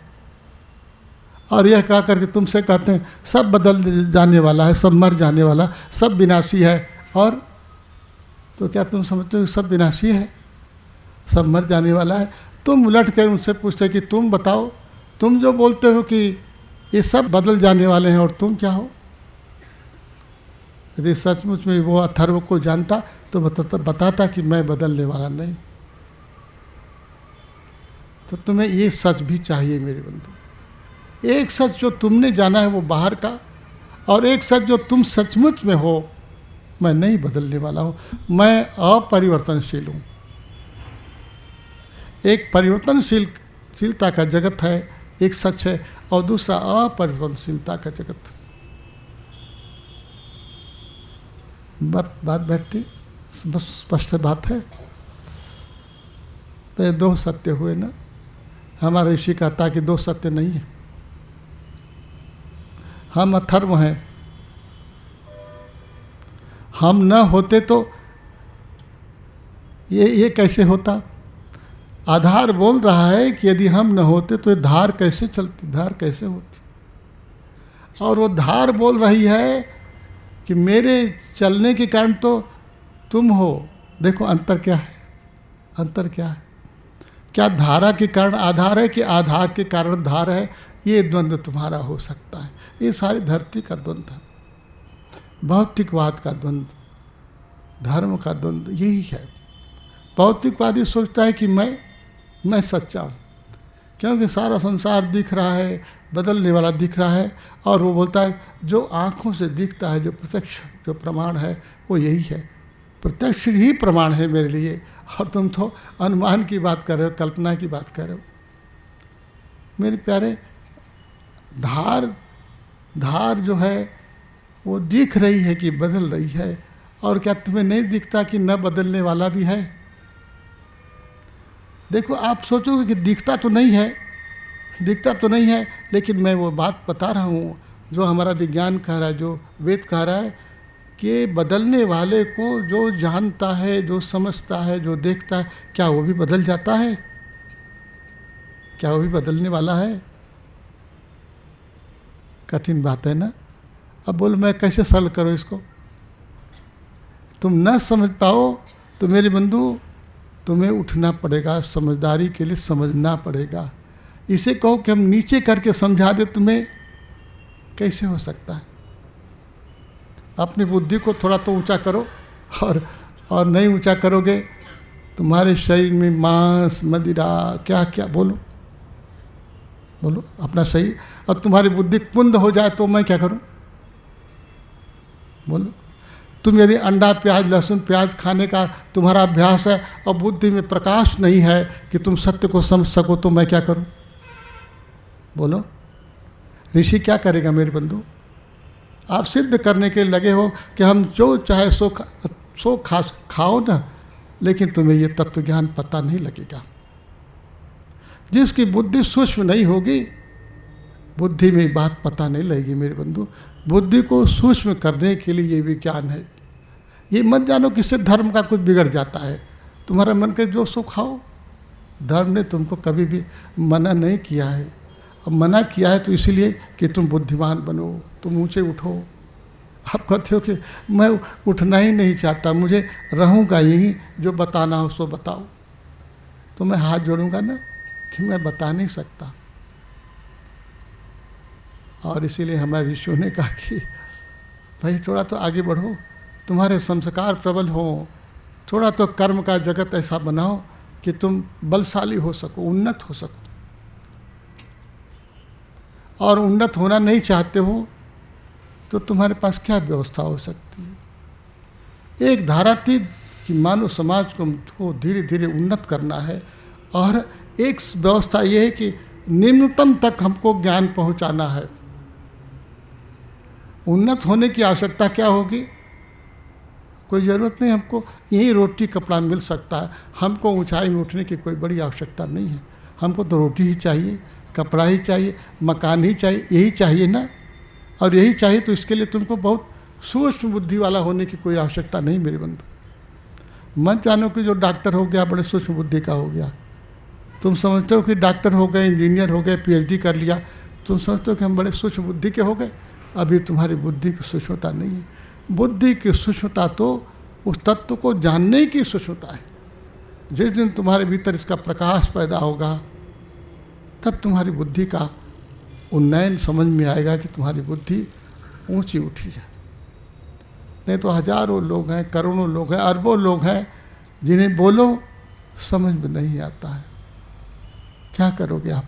और यह कह करके तुमसे कहते हैं सब बदल जाने वाला है, सब मर जाने वाला, सब विनाशी है। और तो क्या तुम समझते हो सब विनाशी है, सब मर जाने वाला है? तुम उलट कर उनसे पूछते कि तुम बताओ, तुम जो बोलते हो कि ये सब बदल जाने वाले हैं और तुम क्या हो? यदि सचमुच में वो अथर्व को जानता तो बताता कि मैं बदलने वाला नहीं। तो तुम्हें ये सच भी चाहिए मेरे बंधु। एक सच जो तुमने जाना है वो बाहर का, और एक सच जो तुम सचमुच में हो, मैं नहीं बदलने वाला हूँ, मैं अपरिवर्तनशील हूँ। एक परिवर्तनशीलता का जगत है, एक सच है, और दूसरा अपरिवर्तनशीलता का जगत। बात बैठती, बस स्पष्ट बात है। तो ये दो सत्य हुए ना। हमारा ऋषि कहता है कि दो सत्य नहीं है, हम अथर्व हैं। हम न होते तो ये कैसे होता? आधार बोल रहा है कि यदि हम न होते तो ये धार कैसे चलती, धार कैसे होती? और वो धार बोल रही है कि मेरे चलने के कारण तो तुम हो। देखो अंतर क्या है, अंतर क्या है? क्या धारा के कारण आधार है कि आधार के कारण धार है? ये द्वंद्व तुम्हारा हो सकता है। ये सारी धरती का द्वंद्व है, भौतिकवाद का द्वंद्व, धर्म का द्वंद्व यही है। भौतिकवादी सोचता है कि मैं सच्चा हूँ, क्योंकि सारा संसार दिख रहा है, बदलने वाला दिख रहा है, और वो बोलता है जो आँखों से दिखता है, जो प्रत्यक्ष, जो प्रमाण है, वो यही है। प्रत्यक्ष ही प्रमाण है मेरे लिए, और तुम तो अनुमान की बात कर रहे हो, कल्पना की बात कर रहे हो। मेरे प्यारे, धार जो है वो दिख रही है कि बदल रही है, और क्या तुम्हें नहीं दिखता कि न बदलने वाला भी है? देखो आप सोचोगे कि दिखता तो नहीं है, दिखता तो नहीं है, लेकिन मैं वो बात बता रहा हूँ जो हमारा विज्ञान कह रहा है, जो वेद कह रहा है कि बदलने वाले को जो जानता है, जो समझता है, जो देखता है, क्या वो भी बदल जाता है? क्या वो भी बदलने वाला है? कठिन बात है ना। अब बोलो मैं कैसे सरल करूँ इसको? तुम न समझ पाओ तो मेरे बंधु तुम्हें उठना पड़ेगा, समझदारी के लिए समझना पड़ेगा। इसे कहो कि हम नीचे करके समझा दे, तुम्हें कैसे हो सकता है? अपनी बुद्धि को थोड़ा तो ऊंचा करो, और नहीं ऊंचा करोगे तुम्हारे शरीर में मांस, मदिरा, क्या क्या बोलो अपना शरीर, और तुम्हारी बुद्धि कुंद हो जाए तो मैं क्या करूं? बोलो। तुम यदि अंडा, प्याज, लहसुन, प्याज खाने का तुम्हारा अभ्यास है और बुद्धि में प्रकाश नहीं है कि तुम सत्य को समझ सको, तो मैं क्या करूं? बोलो। ऋषि क्या करेगा मेरे बंधु? आप सिद्ध करने के लिए लगे हो कि हम जो चाहे सो खाओ ना, लेकिन तुम्हें ये तत्व ज्ञान पता नहीं लगेगा। जिसकी बुद्धि सूक्ष्म नहीं होगी, बुद्धि में बात पता नहीं लगेगी मेरे बंधु। बुद्धि को सूक्ष्म करने के लिए ये विज्ञान है। ये मत जानो कि इससे धर्म का कुछ बिगड़ जाता है। तुम्हारा मन के जो सो खाओ, धर्म ने तुमको कभी भी मना नहीं किया है। अब मना किया है तो इसीलिए कि तुम बुद्धिमान बनो, तुम ऊंचे उठो। आप कहते हो कि मैं उठना ही नहीं चाहता, मुझे रहूँगा यहीं, जो बताना हो सो बताओ। तो मैं हाथ जोड़ूंगा ना कि मैं बता नहीं सकता। और इसीलिए हमारे ऋषियों ने कहा कि भाई थोड़ा तो आगे बढ़ो, तुम्हारे संस्कार प्रबल हो, थोड़ा तो कर्म का जगत ऐसा बनाओ कि तुम बलशाली हो सको, उन्नत हो सको। और उन्नत होना नहीं चाहते हो तो तुम्हारे पास क्या व्यवस्था हो सकती है? एक धारा थी कि मानव समाज को धीरे धीरे उन्नत करना है, और एक व्यवस्था ये है कि निम्नतम तक हमको ज्ञान पहुंचाना है। उन्नत होने की आवश्यकता क्या होगी? कोई ज़रूरत नहीं, हमको यही रोटी कपड़ा मिल सकता है। हमको ऊंचाई में उठने की कोई बड़ी आवश्यकता नहीं है। हमको तो रोटी ही चाहिए, कपड़ा ही चाहिए, मकान ही चाहिए, यही चाहिए ना। और यही चाहिए तो इसके लिए तुमको बहुत सूक्ष्म बुद्धि वाला होने की कोई आवश्यकता नहीं मेरे बंधु। मत जानो कि जो डॉक्टर हो गया बड़े सूक्ष्म बुद्धि का हो गया। तुम समझते हो कि डॉक्टर हो गए, इंजीनियर हो गए, PhD कर लिया, तुम समझते हो कि हम बड़े सूक्ष्म बुद्धि के हो गए। अभी तुम्हारी बुद्धि की सूक्ष्मता नहीं है। बुद्धि की सूक्ष्मता तो उस तत्व को जानने की सूक्ष्मता है। जिस दिन तुम्हारे भीतर इसका प्रकाश पैदा होगा तब तुम्हारी बुद्धि का उन्नयन समझ में आएगा कि तुम्हारी बुद्धि ऊंची उठी है। नहीं तो हजारों लोग हैं, करोड़ों लोग हैं, अरबों लोग हैं जिन्हें बोलो समझ में नहीं आता है। क्या करोगे आप?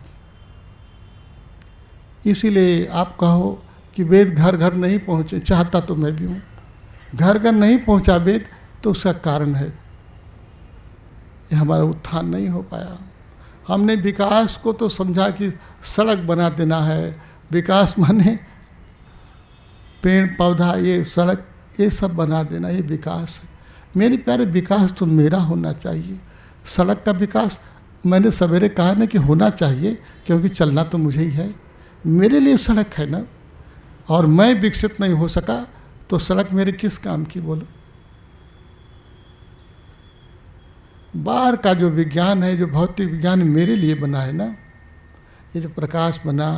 इसीलिए आप कहो कि वेद घर घर नहीं पहुँचे। चाहता तो मैं भी हूँ, घर घर नहीं पहुँचा वेद, तो उसका कारण है ये हमारा उत्थान नहीं हो पाया। हमने विकास को तो समझा कि सड़क बना देना है, विकास माने पेड़ पौधा, ये सड़क, ये सब बना देना, ये विकास है। मेरे प्यारे, विकास तो मेरा होना चाहिए। सड़क का विकास मैंने सवेरे कहा ना कि होना चाहिए, क्योंकि चलना तो मुझे ही है। मेरे लिए सड़क है ना, और मैं विकसित नहीं हो सका तो सड़क मेरे किस काम की बोलो? बाहर का जो विज्ञान है, जो भौतिक विज्ञान मेरे लिए बना है ना, ये जो प्रकाश बना,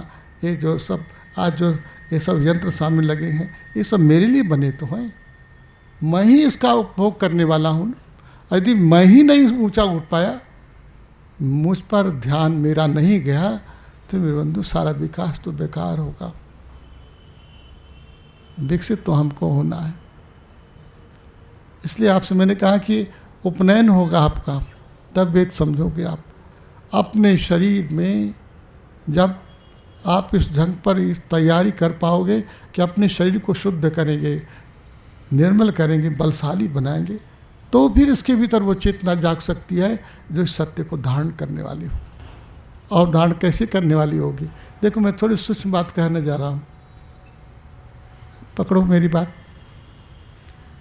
ये जो सब आज जो ये सब यंत्र सामने लगे हैं, ये सब मेरे लिए बने तो हैं। मैं ही इसका उपभोग करने वाला हूँ। यदि मैं ही नहीं ऊंचा उठ पाया, मुझ पर ध्यान मेरा नहीं गया, तो मेरे बंधु सारा विकास तो बेकार होगा। विकसित तो हमको होना है। इसलिए आपसे मैंने कहा कि उपनयन होगा आपका, तब वेद समझोगे आप। अपने शरीर में जब आप इस ढंग पर इस तैयारी कर पाओगे कि अपने शरीर को शुद्ध करेंगे, निर्मल करेंगे, बलशाली बनाएंगे, तो फिर इसके भीतर वो चेतना जाग सकती है जो इस सत्य को धारण करने वाली हो। और धारण कैसे करने वाली होगी? देखो, मैं थोड़ी सूक्ष्म बात कहने जा रहा हूँ, पकड़ो मेरी बात।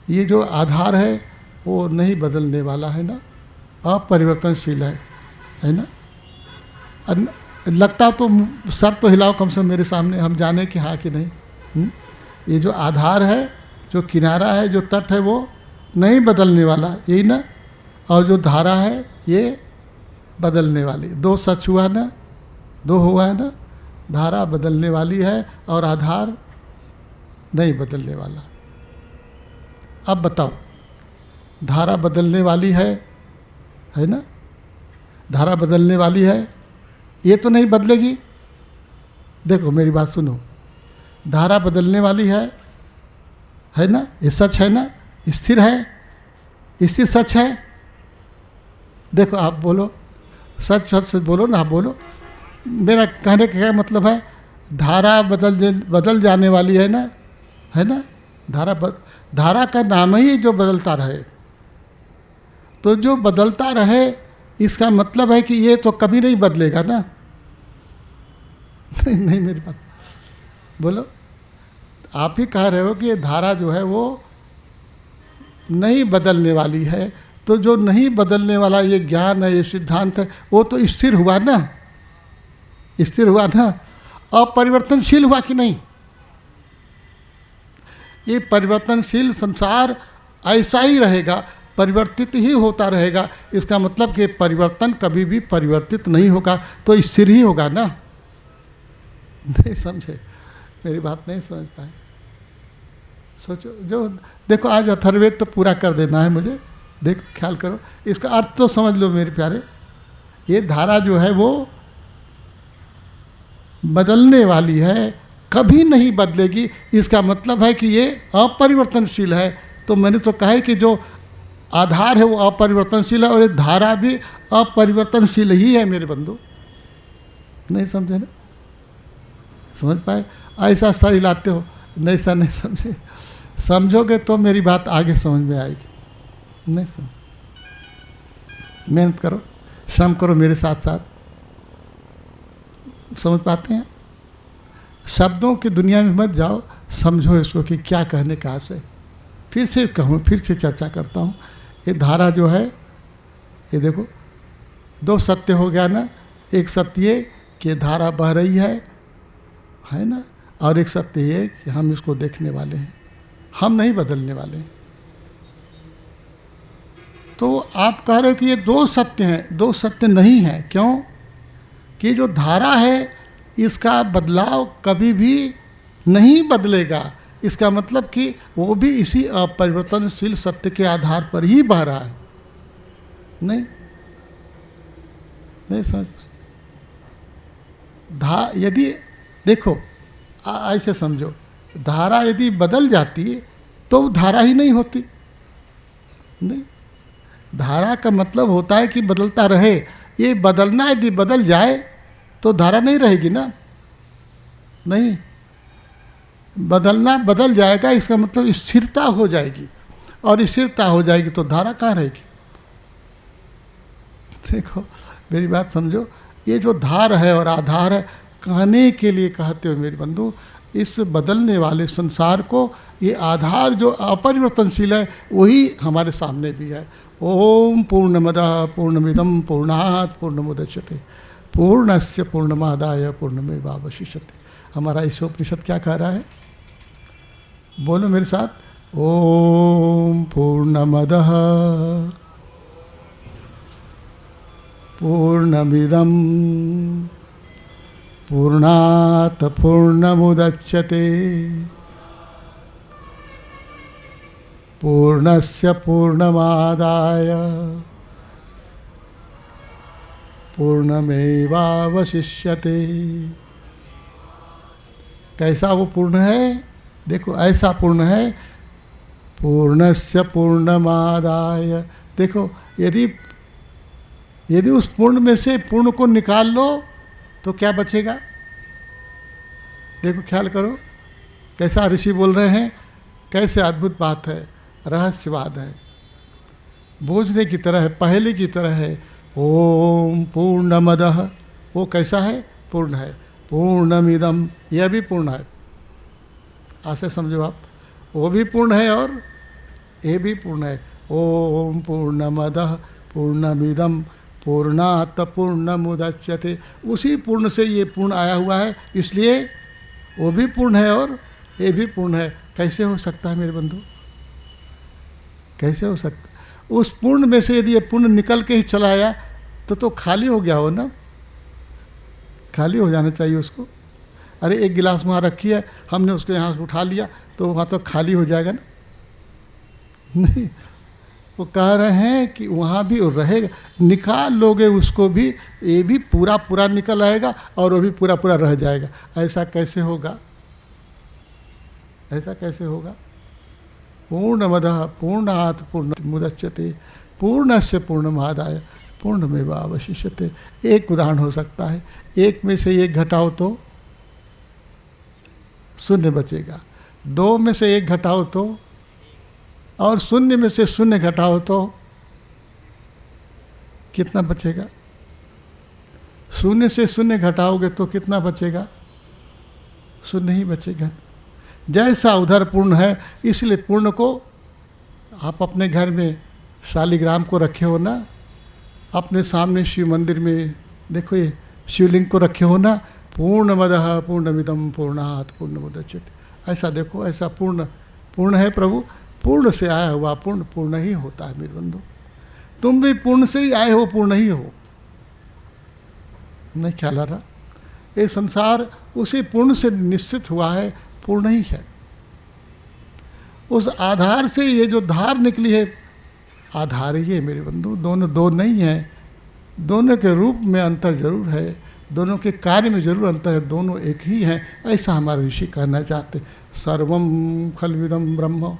ये जो आधार है वो नहीं बदलने वाला है ना, अपरिवर्तनशील है ना। लगता तो सर तो हिलाओ कम से कम मेरे सामने, हम जाने कि हाँ कि नहीं। ये जो आधार है, जो किनारा है, जो तट है, वो नहीं बदलने वाला, यही ना। और जो धारा है ये बदलने वाली। दो सच हुआ ना, दो हुआ है ना। धारा बदलने वाली है और आधार नहीं बदलने वाला। अब बताओ, धारा बदलने वाली है ना, धारा बदलने वाली है, ये तो नहीं बदलेगी। देखो मेरी बात सुनो, धारा बदलने वाली है ना, ये सच है ना, स्थिर है, स्थिर सच है। देखो आप बोलो, सच सच बोलो ना, आप बोलो। मेरा कहने का क्या मतलब है, धारा बदल जाने वाली है ना। धारा का नाम ही जो बदलता रहे, तो जो बदलता रहे इसका मतलब है कि ये तो कभी नहीं बदलेगा ना। नहीं मेरी बात बोलो। आप ही कह रहे हो कि ये धारा जो है वो नहीं बदलने वाली है, तो जो नहीं बदलने वाला ये ज्ञान है, ये सिद्धांत है, वो तो स्थिर हुआ ना, स्थिर हुआ ना, अपरिवर्तनशील हुआ कि नहीं? ये परिवर्तनशील संसार ऐसा ही रहेगा, परिवर्तित ही होता रहेगा। इसका मतलब कि परिवर्तन कभी भी परिवर्तित नहीं होगा, तो स्थिर ही होगा ना। नहीं समझे मेरी बात? नहीं समझ पाए? सोचो, जो देखो आज अथर्ववेद तो पूरा कर देना है मुझे। देखो ख्याल करो, इसका अर्थ तो समझ लो मेरे प्यारे। ये धारा जो है वो बदलने वाली है, कभी नहीं बदलेगी। इसका मतलब है कि ये अपरिवर्तनशील है। तो मैंने तो कहा है कि जो आधार है वो अपरिवर्तनशील है, और ये धारा भी अपरिवर्तनशील ही है मेरे बंधु। नहीं समझे ना? समझ पाए? ऐसा सर हिलाते हो, नहीं सर नहीं समझे। समझोगे तो मेरी बात आगे समझ में आएगी। नहीं समझ, मेहनत करो, श्रम करो मेरे साथ साथ। समझ पाते हैं? शब्दों की दुनिया में मत जाओ, समझो इसको कि क्या कहने का आशय। फिर से कहूँ, फिर से चर्चा करता हूँ। ये धारा जो है, ये देखो, दो सत्य हो गया ना। एक सत्य ये कि धारा बह रही है ना, और एक सत्य ये कि हम इसको देखने वाले हैं, हम नहीं बदलने वाले हैं। तो आप कह रहे हो कि ये दो सत्य हैं, दो सत्य नहीं है। क्यों? कि जो धारा है इसका बदलाव कभी भी नहीं बदलेगा। इसका मतलब कि वो भी इसी अपरिवर्तनशील सत्य के आधार पर ही बह रहा है। नहीं समझ। यदि देखो, ऐसे समझो, धारा यदि बदल जाती तो धारा ही नहीं होती। नहीं, धारा का मतलब होता है कि बदलता रहे। ये बदलना यदि बदल जाए तो धारा नहीं रहेगी ना। नहीं, बदलना बदल जाएगा, इसका मतलब स्थिरता हो जाएगी, और स्थिरता हो जाएगी तो धारा कहाँ रहेगी। देखो मेरी बात समझो, ये जो धार है और आधार है, कहने के लिए कहते हो मेरे बंधु, इस बदलने वाले संसार को ये आधार जो अपरिवर्तनशील है वही हमारे सामने भी है। ओम पूर्णमदः पूर्णमिदं पूर्णात् पूर्णमुदच्यते पूर्णस्य पूर्णमादाय पूर्णमेवावशिष्यते। हमारा ईशोपनिषद क्या कह रहा है? बोलो मेरे साथ। ओम पूर्णमदः पूर्णमिदं पूर्णात् पूर्णमुदच्यते पूर्णस्य पूर्णमादाय पूर्णमेवावशिष्यते। कैसा वो पूर्ण है? देखो ऐसा पूर्ण है, पूर्णस्य पूर्णमादाय। देखो यदि उस पूर्ण में से पूर्ण को निकाल लो तो क्या बचेगा? देखो ख्याल करो, कैसा ऋषि बोल रहे हैं, कैसे अद्भुत बात है, रहस्यवाद है, बूझने की तरह है, पहले की तरह है। ओम पूर्णमदः, वो कैसा है? पूर्ण है। पूर्णमिदं, यह भी पूर्ण है। ऐसे समझो आप, वो भी पूर्ण है और ये भी पूर्ण है। ओम पूर्णमदः पूर्णमिदं पूर्णात् पूर्णमुदच्यते। उसी पूर्ण से ये पूर्ण आया हुआ है, इसलिए वो भी पूर्ण है और ये भी पूर्ण है। कैसे हो सकता है मेरे बंधु? कैसे हो सकता? उस पूर्ण में से यदि ये पूर्ण निकल के ही चला आया तो खाली हो गया हो ना, खाली हो जाना चाहिए उसको। अरे एक गिलास वहाँ रखी है, हमने उसको यहाँ से उठा लिया तो वहाँ तो खाली हो जाएगा ना। नहीं, वो कह रहे हैं कि वहाँ भी रहेगा, निकाल लोगे उसको भी, ये भी पूरा पूरा निकल आएगा और वो भी पूरा पूरा रह जाएगा। ऐसा कैसे होगा? ऐसा कैसे होगा? पूर्णमदः पूर्णात् पूर्णमुदच्यते पूर्णस्य पूर्णमादाय पूर्णमेवावशिष्यते। एक उदाहरण हो सकता है, एक में से एक घटाओ तो शून्य बचेगा, दो में से एक घटाओ तो, और शून्य में से शून्य घटाओ तो कितना बचेगा? शून्य से शून्य घटाओगे तो कितना बचेगा? शून्य ही बचेगा। जैसा उधर पूर्ण है, इसलिए पूर्ण को आप अपने घर में शालिग्राम को रखे हो ना, अपने सामने शिव मंदिर में देखो ये शिवलिंग को रखे हो ना, पूर्णमदः पूर्णमिदं पूर्णात् पूर्णमुदच्यते। ऐसा देखो, ऐसा पूर्ण पूर्ण है प्रभु। पूर्ण से आया हुआ पूर्ण पूर्ण ही होता है मेरे बंधु। तुम भी पूर्ण से ही आए हो, पूर्ण ही हो। नहीं ख्याल आ रहा? ये संसार उसी पूर्ण से निश्चित हुआ है, पूर्ण ही है। उस आधार से ये जो धार निकली है, आधार ही है मेरे बंधु। दोनों दो नहीं है, दोनों के रूप में अंतर जरूर है, दोनों के कार्य में जरूर अंतर है, दोनों एक ही हैं। ऐसा हमारे ऋषि कहना चाहते। सर्वम खल्विदम ब्रह्म,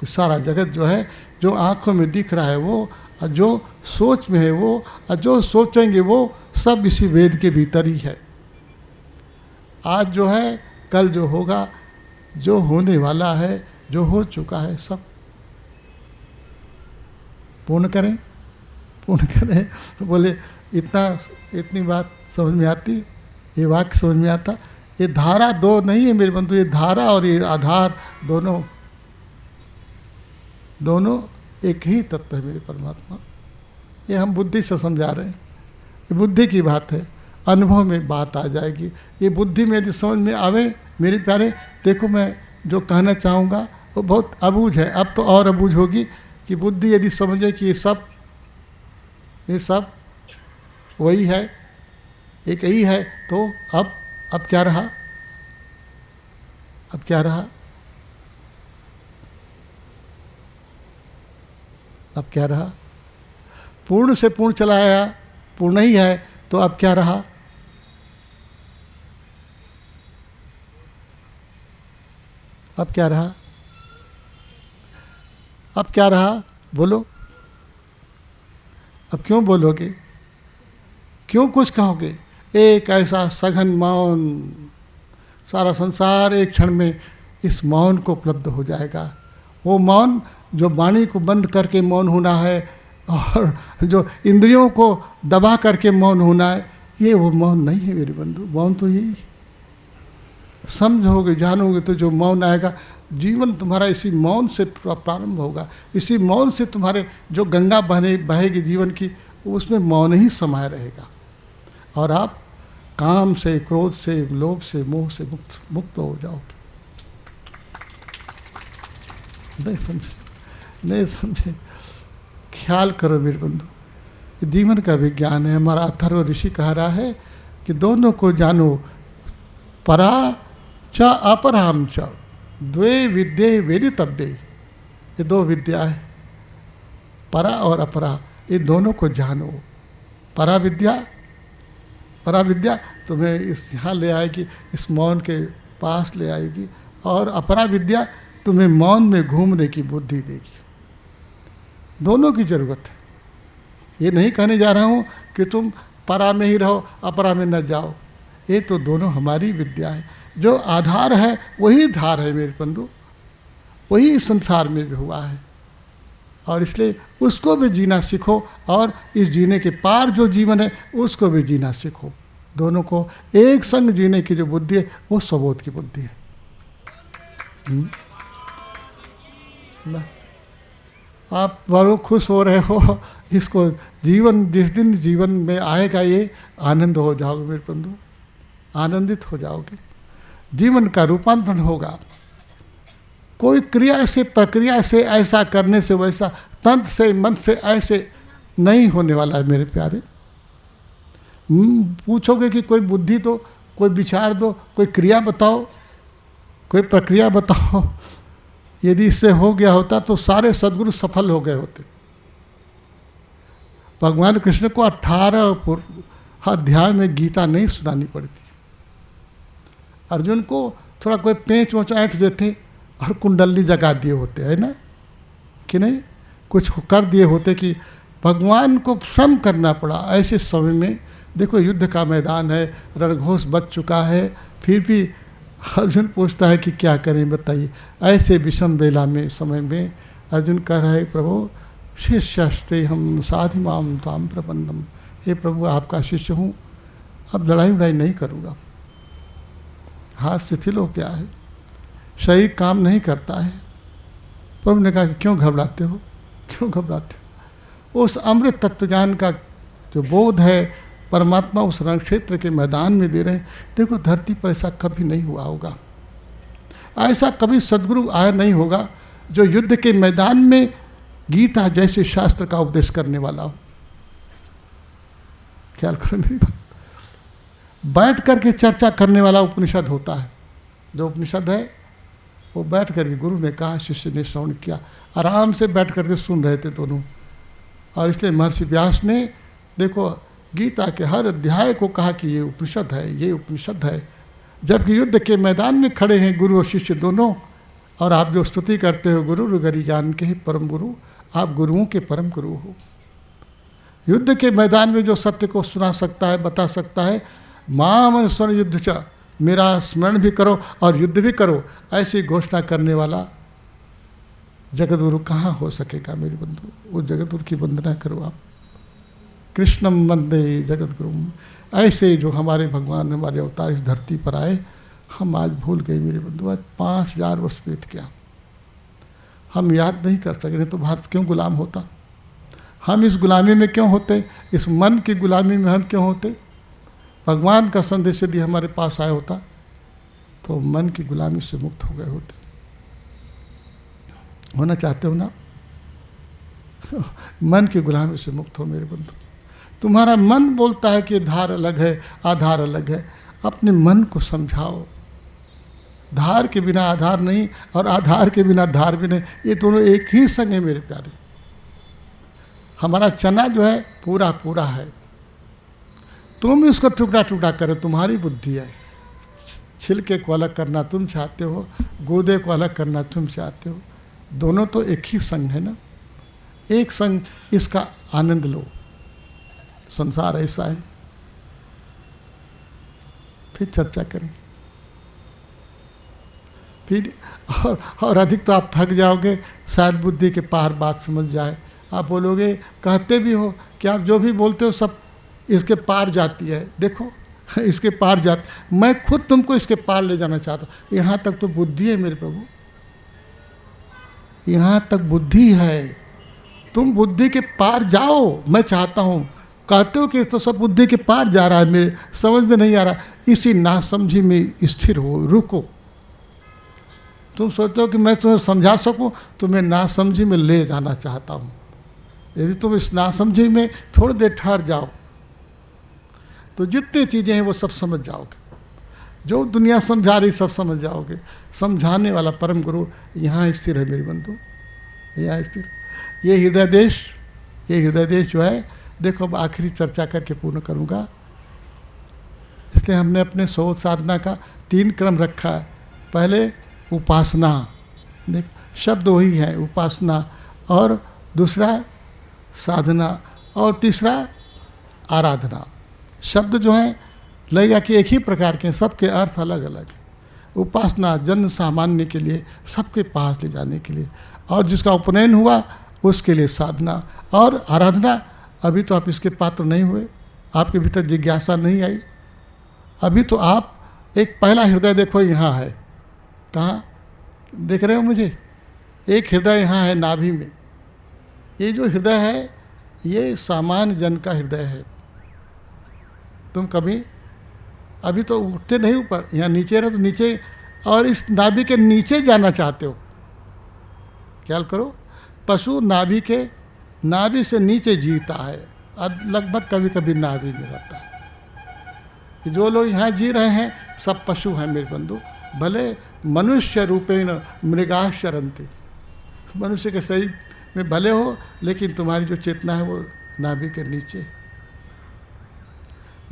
सारा जगत जो है, जो आँखों में दिख रहा है वो, और जो सोच में है वो, और जो सोचेंगे वो, सब इसी वेद के भीतर ही है। आज जो है, कल जो होगा, जो होने वाला है, जो हो चुका है, सब पूर्ण करें, पूर्ण करें। तो बोले इतनी बात समझ में आती, ये वाक्य समझ में आता। ये धारा दो नहीं है मेरे बंधु, ये धारा और ये आधार दोनों दोनों एक ही तत्व है मेरे परमात्मा। ये हम बुद्धि से समझा रहे हैं, ये बुद्धि की बात है, अनुभव में बात आ जाएगी। ये बुद्धि में यदि समझ में आवे मेरे प्यारे, देखो मैं जो कहना चाहूँगा वो बहुत अबूझ है, अब तो और अबूझ होगी कि बुद्धि यदि समझे कि ये सब वही है, एक ही है, तो अब क्या रहा? अब क्या रहा? अब क्या रहा? पूर्ण से पूर्ण चला आया, पूर्ण ही है, तो अब क्या रहा? अब क्या रहा? अब क्या रहा? बोलो। अब क्यों बोलोगे? क्यों कुछ कहोगे? एक ऐसा सघन मौन, सारा संसार एक क्षण में इस मौन को उपलब्ध हो जाएगा। वो मौन जो वाणी को बंद करके मौन होना है और जो इंद्रियों को दबा करके मौन होना है, ये वो मौन नहीं है मेरे बंधु। मौन तो यही समझोगे, जानोगे तो जो मौन आएगा, जीवन तुम्हारा इसी मौन से प्रारंभ होगा। इसी मौन से तुम्हारे जो गंगा बहेगी जीवन की, उसमें मौन ही समाये रहेगा और आप काम से, क्रोध से, लोभ से, मोह से मुक्त हो जाओगे। नहीं समझे, ख्याल करो मेरे बंधु, ये जीवन का विज्ञान है। हमारा अथर्व ऋषि कह रहा है कि दोनों को जानो, परा च अपराम च द्वे विद्ये वेदितव्ये। ये दो विद्या है, परा और अपरा, ये दोनों को जानो। परा विद्या तुम्हें इस यहाँ ले आएगी, इस मौन के पास ले आएगी, और अपरा विद्या तुम्हें मौन में घूमने की बुद्धि देगी। दोनों की जरूरत है। ये नहीं कहने जा रहा हूँ कि तुम परा में ही रहो, अपरा में न जाओ। ये तो दोनों हमारी विद्या है। जो आधार है वही धार है मेरे बंधु, वही इस संसार में भी हुआ है, और इसलिए उसको भी जीना सीखो, और इस जीने के पार जो जीवन है उसको भी जीना सीखो। दोनों को एक संग जीने की जो बुद्धि है वो स्वबोध की बुद्धि है। आप बड़ो खुश हो रहे हो, इसको जीवन जिस दिन जीवन में आएगा ये आनंद हो जाओगे मेरे बंधु, आनंदित हो जाओगे। जीवन का रूपांतरण होगा। कोई क्रिया से, प्रक्रिया से, ऐसा करने से, वैसा तंत्र से, मन से ऐसे नहीं होने वाला है मेरे प्यारे। पूछोगे कि कोई बुद्धि दो, कोई विचार दो, कोई क्रिया बताओ, कोई प्रक्रिया बताओ। यदि इससे हो गया होता तो सारे सद्गुरु सफल हो गए होते। भगवान कृष्ण को 18 अध्याय में गीता नहीं सुनानी पड़ती। अर्जुन को थोड़ा कोई पेंच वोच ऐंठ देते और कुंडली जगा दिए होते, है ना कि नहीं, कुछ कर दिए होते कि भगवान को श्रम करना पड़ा। ऐसे समय में देखो युद्ध का मैदान है, रणघोष बच चुका है, फिर भी अर्जुन पूछता है कि क्या करें बताइए। ऐसे विषम बेला में, समय में अर्जुन कह रहा है, प्रभु शिष्यस्ते हम साधि माम ताम प्रपन्नम। हे प्रभु आपका शिष्य हूँ, अब लड़ाई नहीं करूँगा। हाथ शिथिल हो गया है, शरीर काम नहीं करता है। प्रभु ने कहा कि क्यों घबराते हो, क्यों घबराते हो। उस अमृत तत्वज्ञान का जो बोध है परमात्मा उस रण क्षेत्र के मैदान में दे रहे हैं। देखो धरती पर ऐसा कभी नहीं हुआ होगा, ऐसा कभी सद्गुरु आया नहीं होगा जो युद्ध के मैदान में गीता जैसे शास्त्र का उपदेश करने वाला हो। ख्याल करो मेरी बात। बैठ करके चर्चा करने वाला उपनिषद होता है। जो उपनिषद है वो बैठ करके, गुरु ने कहा, शिष्य ने श्रवण किया, आराम से बैठ करके सुन रहे थे दोनों। और इसलिए महर्षि व्यास ने देखो गीता के हर अध्याय को कहा कि ये उपनिषद है, ये उपनिषद है। जबकि युद्ध के मैदान में खड़े हैं गुरु और शिष्य दोनों, और आप जो स्तुति करते हो गुरु रुगरी ज्ञान के ही परम गुरु, आप गुरुओं के परम गुरु हो। युद्ध के मैदान में जो सत्य को सुना सकता है, बता सकता है, माम स्मरण युद्ध च, मेरा स्मरण भी करो और युद्ध भी करो, ऐसी घोषणा करने वाला जगतगुरु कहाँ हो सकेगा मेरे बंधु। वो जगतगुरु की वंदना करो आप। कृष्णम वंदे जगतगुरुम। ऐसे जो हमारे भगवान, हमारे अवतार इस धरती पर आए, हम आज भूल गए मेरे बंधु। आज 5000 वर्ष बीत गया, हम याद नहीं कर सके, नहीं तो भारत क्यों गुलाम होता। हम इस गुलामी में क्यों होते, इस मन की गुलामी में हम क्यों होते। भगवान का संदेश यदि हमारे पास आया होता तो मन की गुलामी से मुक्त हो गए होते। होना चाहते हो ना? मन की गुलामी से मुक्त हो मेरे बंधु। तुम्हारा मन बोलता है कि धार अलग है, आधार अलग है। अपने मन को समझाओ, धार के बिना आधार नहीं और आधार के बिना धार भी नहीं, ये दोनों एक ही संग है मेरे प्यारे। हमारा चना जो है पूरा पूरा है, तुम इसको टुकड़ा टुकड़ा करो, तुम्हारी बुद्धि है। छिलके को अलग करना तुम चाहते हो, गूदे को अलग करना तुम चाहते हो, दोनों तो एक ही संग है ना। एक संग, इसका आनंद लो। संसार ऐसा है। फिर चर्चा करें, फिर और अधिक तो आप थक जाओगे, शायद बुद्धि के पार बात समझ जाए। आप बोलोगे, कहते भी हो कि आप जो भी बोलते हो सब इसके पार जाती है। देखो इसके पार जाती, मैं खुद तुमको इसके पार ले जाना चाहता हूँ। यहाँ तक तो बुद्धि है मेरे प्रभु, यहाँ तक बुद्धि है। तुम बुद्धि के पार जाओ, मैं चाहता हूँ। कहते हो कि तो सब बुद्धि के पार जा रहा है, मेरे समझ में नहीं आ रहा। इसी नासमझी में स्थिर हो, रुको। तुम सोचते हो कि मैं तुम्हें समझा सकूं, तुम्हें नासमझी में ले जाना चाहता हूँ। यदि तुम इस नासमझी में थोड़ी देर ठहर जाओ तो जितनी चीज़ें हैं वो सब समझ जाओगे। जो दुनिया समझा रही सब समझ जाओगे। समझाने वाला परम गुरु यहाँ स्थिर है मेरे बंधु, यहाँ स्थिर। ये हृदय देश जो है, देखो अब आखिरी चर्चा करके पूर्ण करूँगा। इसलिए हमने अपने सोच साधना का 3 क्रम रखा है। पहले उपासना, देख शब्द वही है उपासना, और दूसरा साधना, और तीसरा आराधना। शब्द जो हैं लगेगा कि एक ही प्रकार के, सबके अर्थ अलग अलग है। उपासना जन सामान्य के लिए, सबके पास ले जाने के लिए, और जिसका उपनयन हुआ उसके लिए साधना। और आराधना, अभी तो आप इसके पात्र नहीं हुए, आपके भीतर जिज्ञासा नहीं आई। अभी तो आप एक पहला हृदय देखो यहाँ है। कहाँ देख रहे हो मुझे? एक हृदय यहाँ है नाभि में। ये जो हृदय है ये सामान्य जन का हृदय है। तुम कभी अभी तो उठते नहीं ऊपर, यहाँ नीचे रहो तो नीचे, और इस नाभि के नीचे जाना चाहते हो। ख्याल करो, पशु नाभि से नीचे जीता है, अब लगभग कभी कभी नाभि में रहता है। जो लोग यहाँ जी रहे हैं सब पशु हैं मेरे बंधु। भले मनुष्य रूपेण मृगा शरन्ति, मनुष्य के शरीर में भले हो, लेकिन तुम्हारी जो चेतना है वो नाभि के नीचे।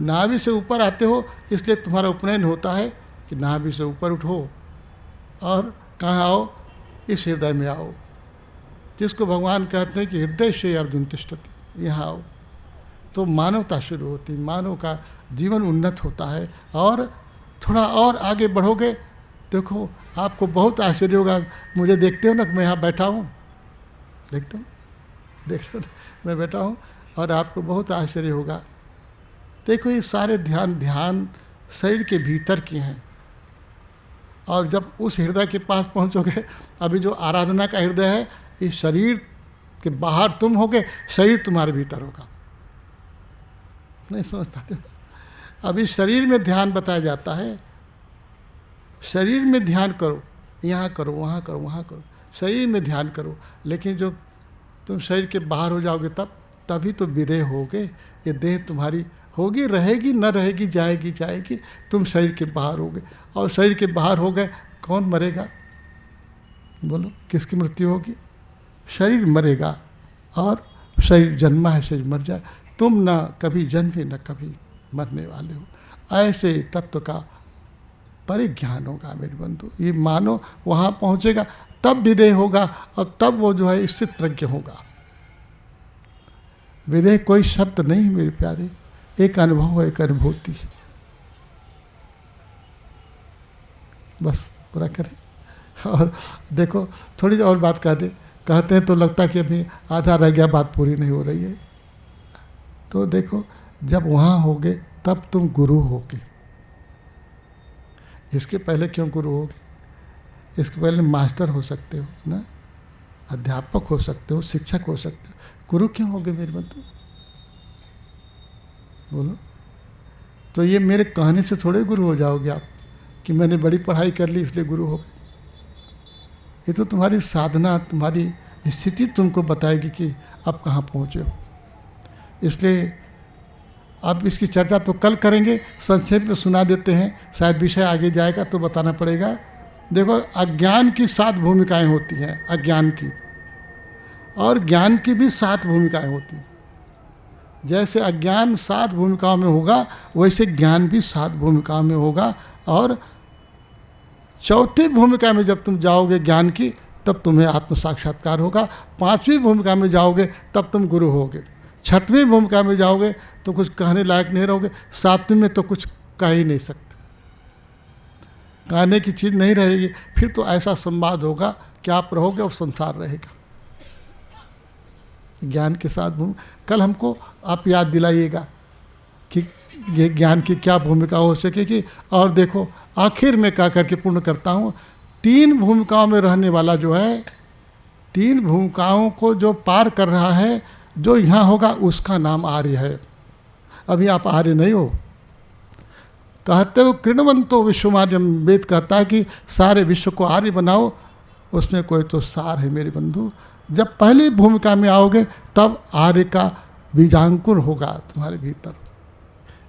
नाभि से ऊपर आते हो, इसलिए तुम्हारा उपनयन होता है कि नाभि से ऊपर उठो और कहाँ आओ? इस हृदय में आओ, जिसको भगवान कहते हैं कि हृदय से अर्जुन तिष्ठति। यहाँ आओ तो मानवता शुरू होती, मानव का जीवन उन्नत होता है। और थोड़ा और आगे बढ़ोगे, देखो आपको बहुत आश्चर्य होगा। मुझे देखते हो ना, मैं यहाँ बैठा हूँ, देखते हो, देखो मैं बैठा हूँ, और आपको बहुत आश्चर्य होगा। देखो ये सारे ध्यान शरीर के भीतर के हैं। और जब उस हृदय के पास पहुँचोगे, अभी जो आराधना का हृदय है, इस शरीर के बाहर तुम होगे, शरीर तुम्हारे भीतर होगा। नहीं समझ पाते? अभी शरीर में ध्यान बताया जाता है, शरीर में ध्यान करो, यहाँ करो, वहाँ करो, वहाँ करो, शरीर में ध्यान करो। लेकिन जो तुम शरीर के बाहर हो जाओगे तभी तो विदेह होगे। ये देह तुम्हारी होगी, रहेगी, न रहेगी, जाएगी। तुम शरीर के बाहर होगे, और शरीर के बाहर हो गए, कौन मरेगा? बोलो, किसकी मृत्यु होगी? शरीर मरेगा, और शरीर जन्मा है, शरीर मर जाए। तुम न कभी जन्मे न कभी मरने वाले हो। ऐसे तत्व का परिज्ञान होगा मेरे बंधु। ये मानो वहाँ पहुँचेगा तब विदेह होगा, और तब वो जो है स्थित प्रज्ञ होगा। विदेह कोई शब्द नहीं मेरे प्यारे, एक अनुभव है, एक अनुभूति है। बस पूरा करें। और देखो थोड़ी और बात कहते हैं तो लगता कि अभी आधा रह गया, बात पूरी नहीं हो रही है। तो देखो जब वहाँ होगे तब तुम गुरु होगे। इसके पहले क्यों गुरु होगे? इसके पहले मास्टर हो सकते हो ना। अध्यापक हो सकते हो, शिक्षक हो सकते हो, गुरु क्यों होगे मेरे बंधु? बोलो। तो ये मेरे कहने से थोड़े गुरु हो जाओगे आप कि मैंने बड़ी पढ़ाई कर ली इसलिए गुरु हो गए। ये तो तुम्हारी साधना, तुम्हारी स्थिति तुमको बताएगी कि आप कहाँ पहुँचे हो। इसलिए अब इसकी चर्चा तो कल करेंगे, संक्षेप में सुना देते हैं, शायद विषय आगे जाएगा तो बताना पड़ेगा। देखो, अज्ञान की 7 भूमिकाएं होती हैं, अज्ञान की, और ज्ञान की भी 7 भूमिकाएं होती हैं। जैसे अज्ञान 7 भूमिकाओं में होगा, वैसे ज्ञान भी 7 भूमिकाओं में होगा। और चौथी भूमिका में जब तुम जाओगे ज्ञान की, तब तुम्हें आत्म साक्षात्कार होगा। 5वीं भूमिका में जाओगे तब तुम गुरु होगे। 6वीं भूमिका में जाओगे तो कुछ कहने लायक नहीं रहोगे। 7वीं में तो कुछ कह ही नहीं सकते, कहने की चीज़ नहीं रहेगी। फिर तो ऐसा संवाद होगा कि आप रहोगे और संसार रहेगा। ज्ञान के साथ कल हमको आप याद दिलाइएगा कि ये ज्ञान की क्या भूमिका हो सकेगी। और देखो, आखिर में क्या करके पूर्ण करता हूँ, 3 भूमिकाओं में रहने वाला जो है, 3 भूमिकाओं को जो पार कर रहा है, जो यहाँ होगा, उसका नाम आर्य है। अभी आप आर्य नहीं हो। कहते हो कृणवंतो विश्वमार्यम, वेद कहता है कि सारे विश्व को आर्य बनाओ। उसमें कोई तो सार है मेरे बंधु। जब पहली भूमिका में आओगे तब आर्य का बीजांकुर होगा तुम्हारे भीतर।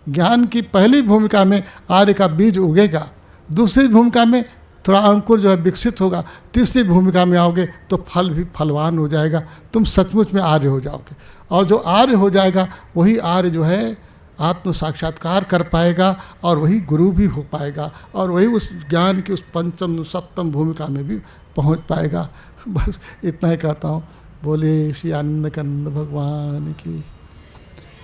ज्ञान की पहली भूमिका में आर्य का बीज उगेगा, दूसरी भूमिका में थोड़ा अंकुर जो है विकसित होगा, तीसरी भूमिका में आओगे तो फल भी फलवान हो जाएगा, तुम सचमुच में आर्य हो जाओगे। और जो आर्य हो जाएगा वही आर्य जो है आत्म साक्षात्कार कर पाएगा, और वही गुरु भी हो पाएगा, और वही उस ज्ञान की उस 5म 7म भूमिका में भी पहुंच पाएगा। बस इतना ही कहता हूँ। बोले श्री आनंद कंद भगवान की।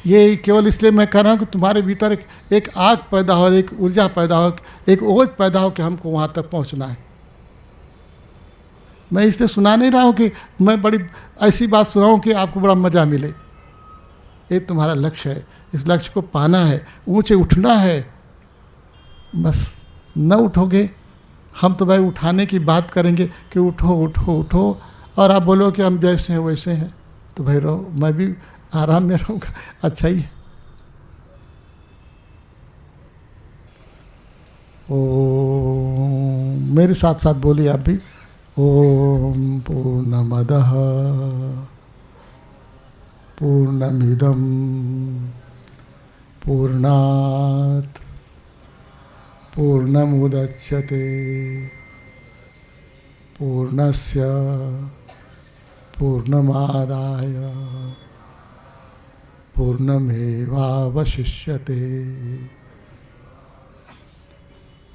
ये केवल इसलिए मैं कह रहा हूँ कि तुम्हारे भीतर एक आग पैदा हो, एक ऊर्जा पैदा हो, एक ओज पैदा हो कि हमको वहाँ तक पहुँचना है। मैं इसलिए सुना नहीं रहा हूँ कि मैं बड़ी ऐसी बात सुनाऊँ कि आपको बड़ा मज़ा मिले। ये तुम्हारा लक्ष्य है, इस लक्ष्य को पाना है, ऊंचे उठना है। बस न उठोगे, हम तो भाई उठाने की बात करेंगे कि उठो उठो उठो, और आप बोलो कि हम जैसे हैं वैसे हैं, तो भाई रहो, मैं भी आराम में रहूँगा, अच्छा ही है। ओम, मेरे साथ साथ बोलिए आप भी। ओम पूर्णमदः पूर्णमिदं पूर्णात् पूर्णमुदच्यते पूर्णस्य पूर्णमादाय पूर्णमेवावशिष्यते।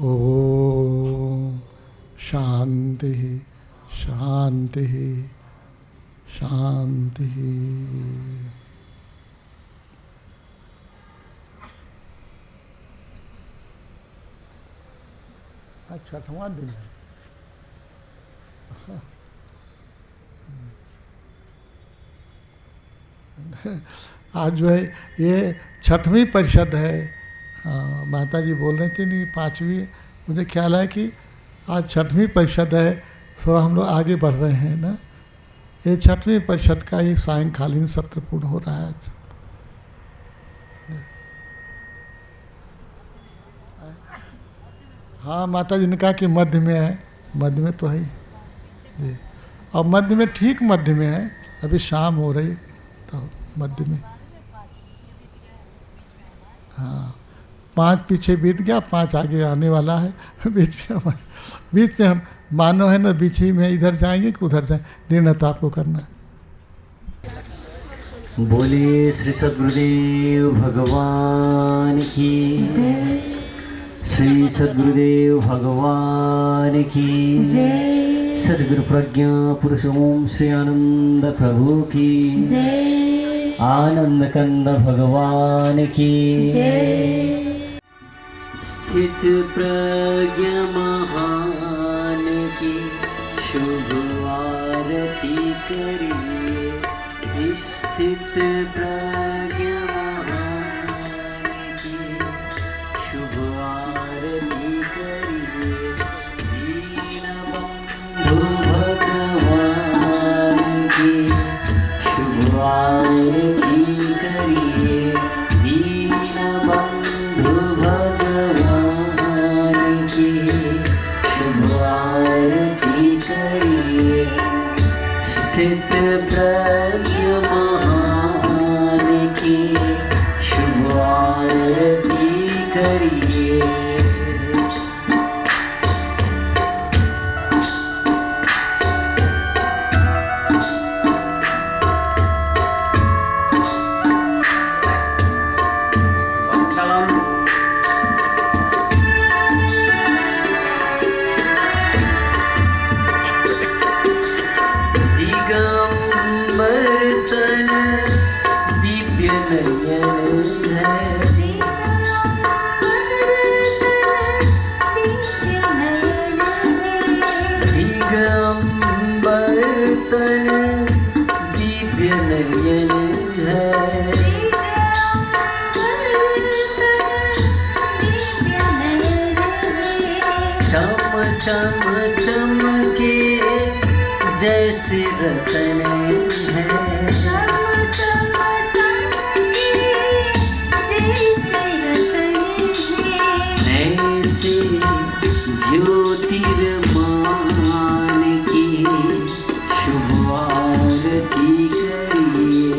ओम शांति शांति शांति। अच्छा, 6वां दिन है। आज जो है ये 6वीं परिषद है। हाँ, माता जी बोल रही थी नहीं 5वीं, मुझे ख्याल है कि आज 6वीं परिषद है। थोड़ा हम लोग आगे बढ़ रहे हैं ना। ये 6वीं परिषद का ये सायंकालीन सत्र पूर्ण हो रहा है आज। हाँ, माता जी ने कहा कि मध्य में है, मध्य में तो है ही, और मध्य में ठीक मध्य में है। अभी शाम हो रही तो मध्य में। हाँ, 5 पीछे बीत गया, 5 आगे आने वाला है। बीच में हम मानो है ना, बीच ही में इधर जाएंगे कि उधर जाएंगे, निर्णय आपको करना। बोले श्री सद्गुरुदेव भगवान की, श्री सद्गुरुदेव भगवान की, सद्गुरु प्रज्ञा पुरुष ओम श्री आनंद प्रभु की, आनंद कंद भगवान की। स्थित प्रज्ञ महान की शुभ आरती करिए। स्थित प्रज्ञ महान की शुभ आरती करिए। दीनबंधु भगवान स्थित प्रज्ञ महान की शुभ आरती करिए। चम चमके जैसे रतन है, ऐसे ज्योतिर्मान की शुभ आरती करिए।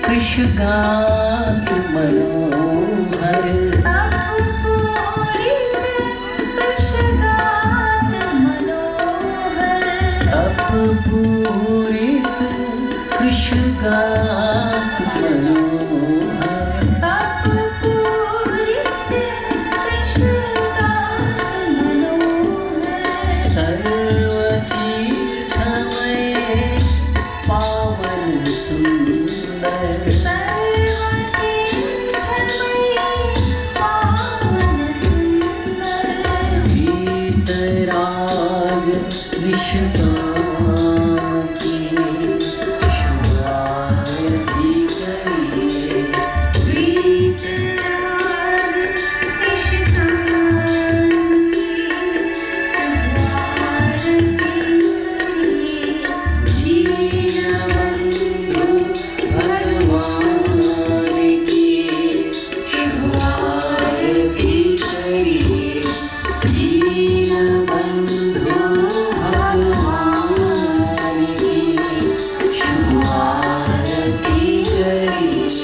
ऐसे गात मनोहर, तप पूरित कृष्ण गात मनोहर, सर्वतीर्थमय पावन सुंदर, वीतराग विश्वनाम की शुभ आरती करिए। वीतराग विश्वनाम की शुभ आरती करिए। दीनबंधु भगवान की शुभ आरती करिए। दीनबंधु भगवान की शुभ आरती करिए।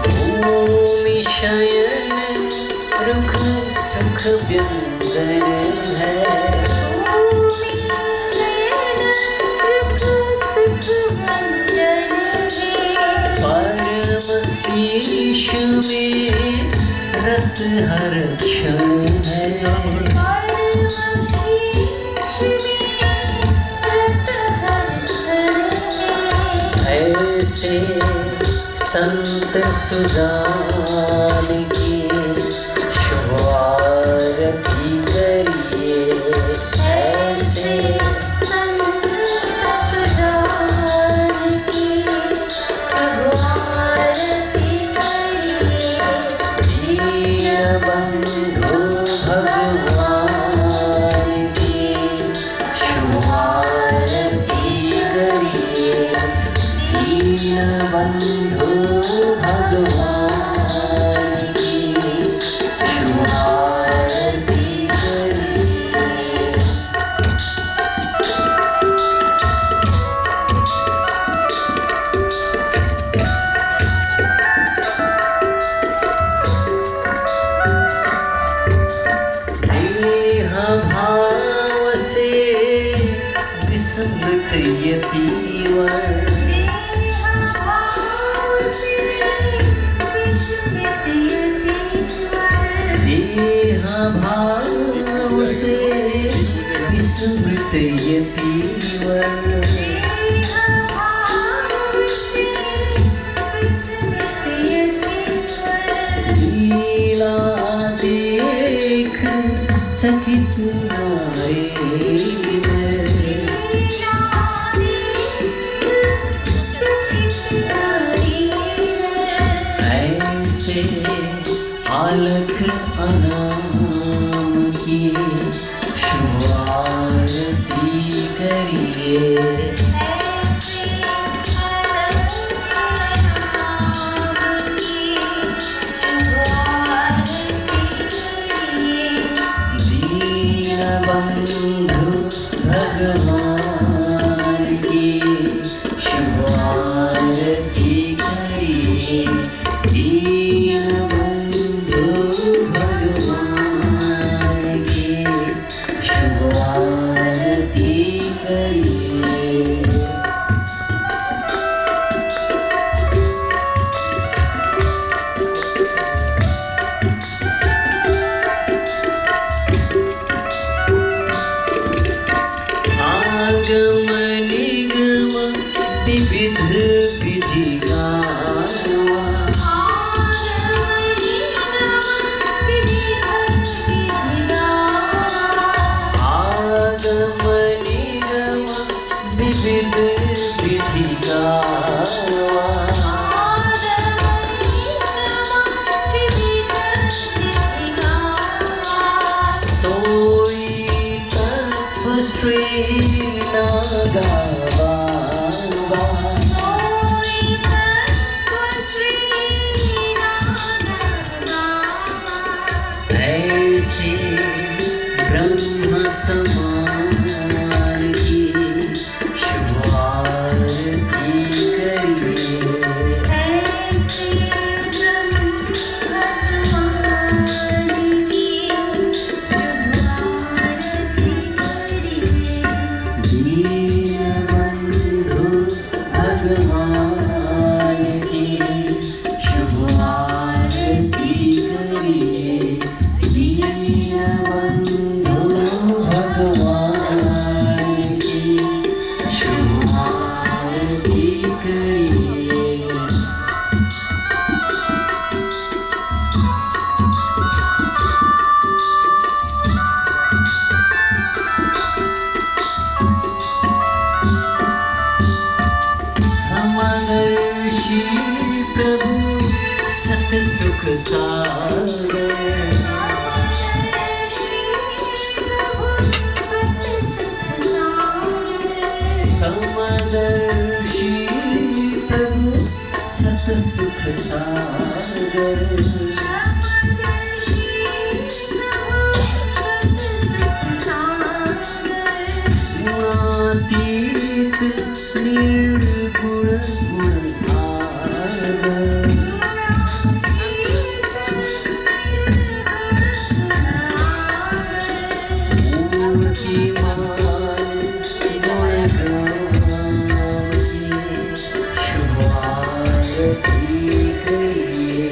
भूमि शयन रुख सुख व्यंजन है, परम ईश में रत हर क्षण है, ऐसे संत सुजान की शुभ आरती करिए। ऐसे संत सुजान की शुभ आरती करिए। दीनबंधु भगवान की शुभ आरती करिए। दीनबंधु भगवान की शुभ आरती करिए। देह भाव से विस्मृत यतीवर, लीला देख चकित आए ऐसे आलख अनाम की शुभ आरती करिए। बंधु भगवान की शुभ आरती करिए। दीन बंधु भगवान की शुभ आरती करिए। आगम निगम विविध विधि गावा। आगम निगम विविध विधि गावा। सोई श्री नागावा ऐसे ब्रह्म समान की शुभ आरती करिए। दीनबंधु भगवान की शुभ आरती करिए। दीनबंधु भगवान की शुभ आरती करिए। समदर्शी प्रभु सत सुख सागर। समदर्शी प्रभु सत सुख सागर। गुणातीत निर्गुण गुणधार। मूर्तिमान गुणगान की शुभ आरती करिए।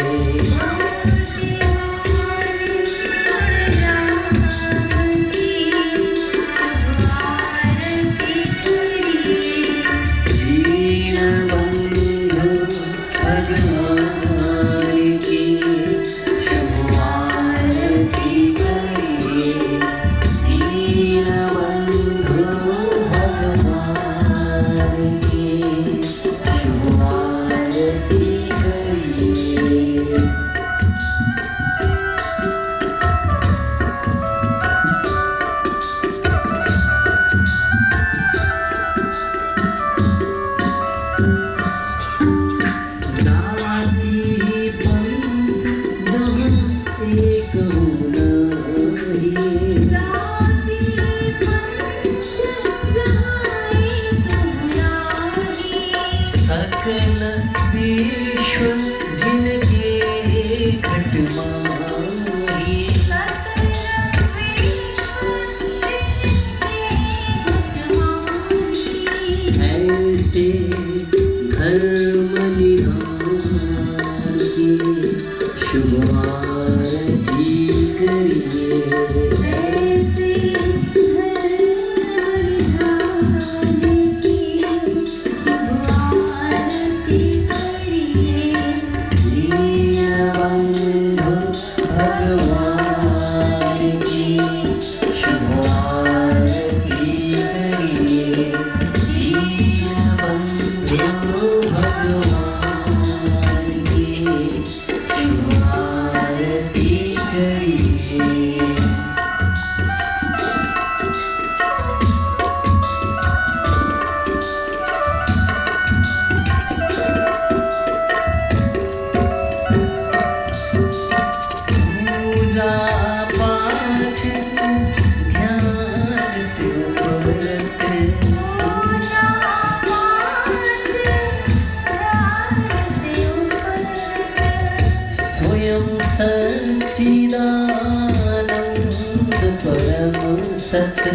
दीनबंधु भगवान की शुभ आरती करिए। दीनबंधु भगवान की शुभ आरती करिए। जाति पंथ जहाँ एक हो नहीं। सकल विश्व जिनके घट माही। ऐसे धर्म निधान की शुभ आरती करिए। भगवान की शुभ आरती करिए। पूजा पाठ ध्यान से करते, स्वयं सच्चिदानंद परम सत्य,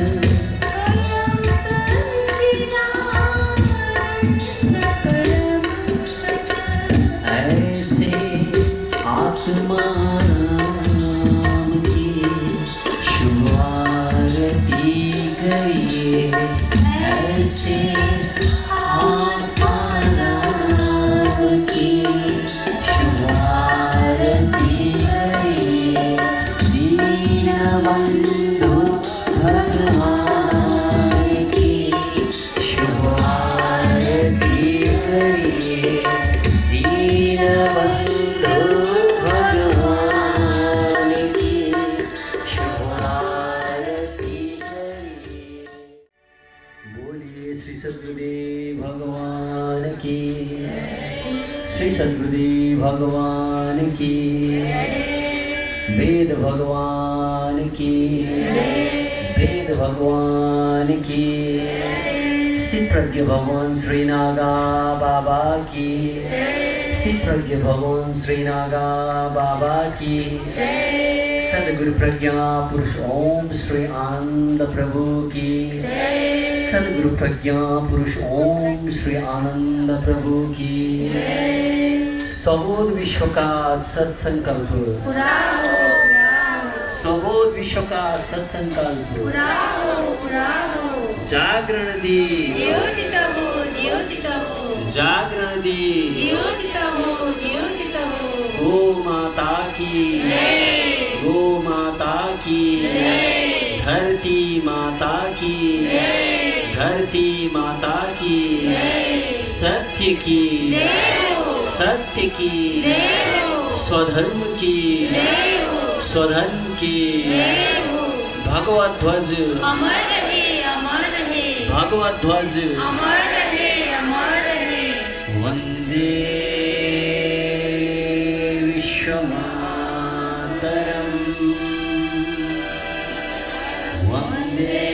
ऐसे आत्मा की शुभ आरती करिए। ऐसे आत्मा की शुभ आरती करिए। दीनबंधु भगवान की शुभ आरती करिए। दीनबंधु भगवान की शुभ आरती करिए। बोलिए श्री सद्गुरुदेव भगवान की, श्री सद्गुरुदेव भगवान की, वेद भगवान की, वेद भगवान की, स्थित प्रज्ञ भगवान श्री नागा बाबा की, स्थित प्रज्ञ भगवान श्री नागा बाबा की, सदगुरु प्रज्ञा पुरुष ओम श्री आनंद प्रभु की, सदगुरु प्रज्ञा पुरुष ओम श्री आनंद प्रभु की। सबोध विश्व का सत्संकल्प, सबोध विश्व का सत्संकल्प, जागरण दी, जागरण दी, गो माता की, गो माता की, धरती माता की, धरती माता की, सत्य की, सत्य की, स्वधर्म की, स्वधर्म की, भगवत ध्वज अमर रहे, अमर रहे, भगवत ध्वज अमर रहे, अमर रहे। वंदे विश्वमातरम, वंदे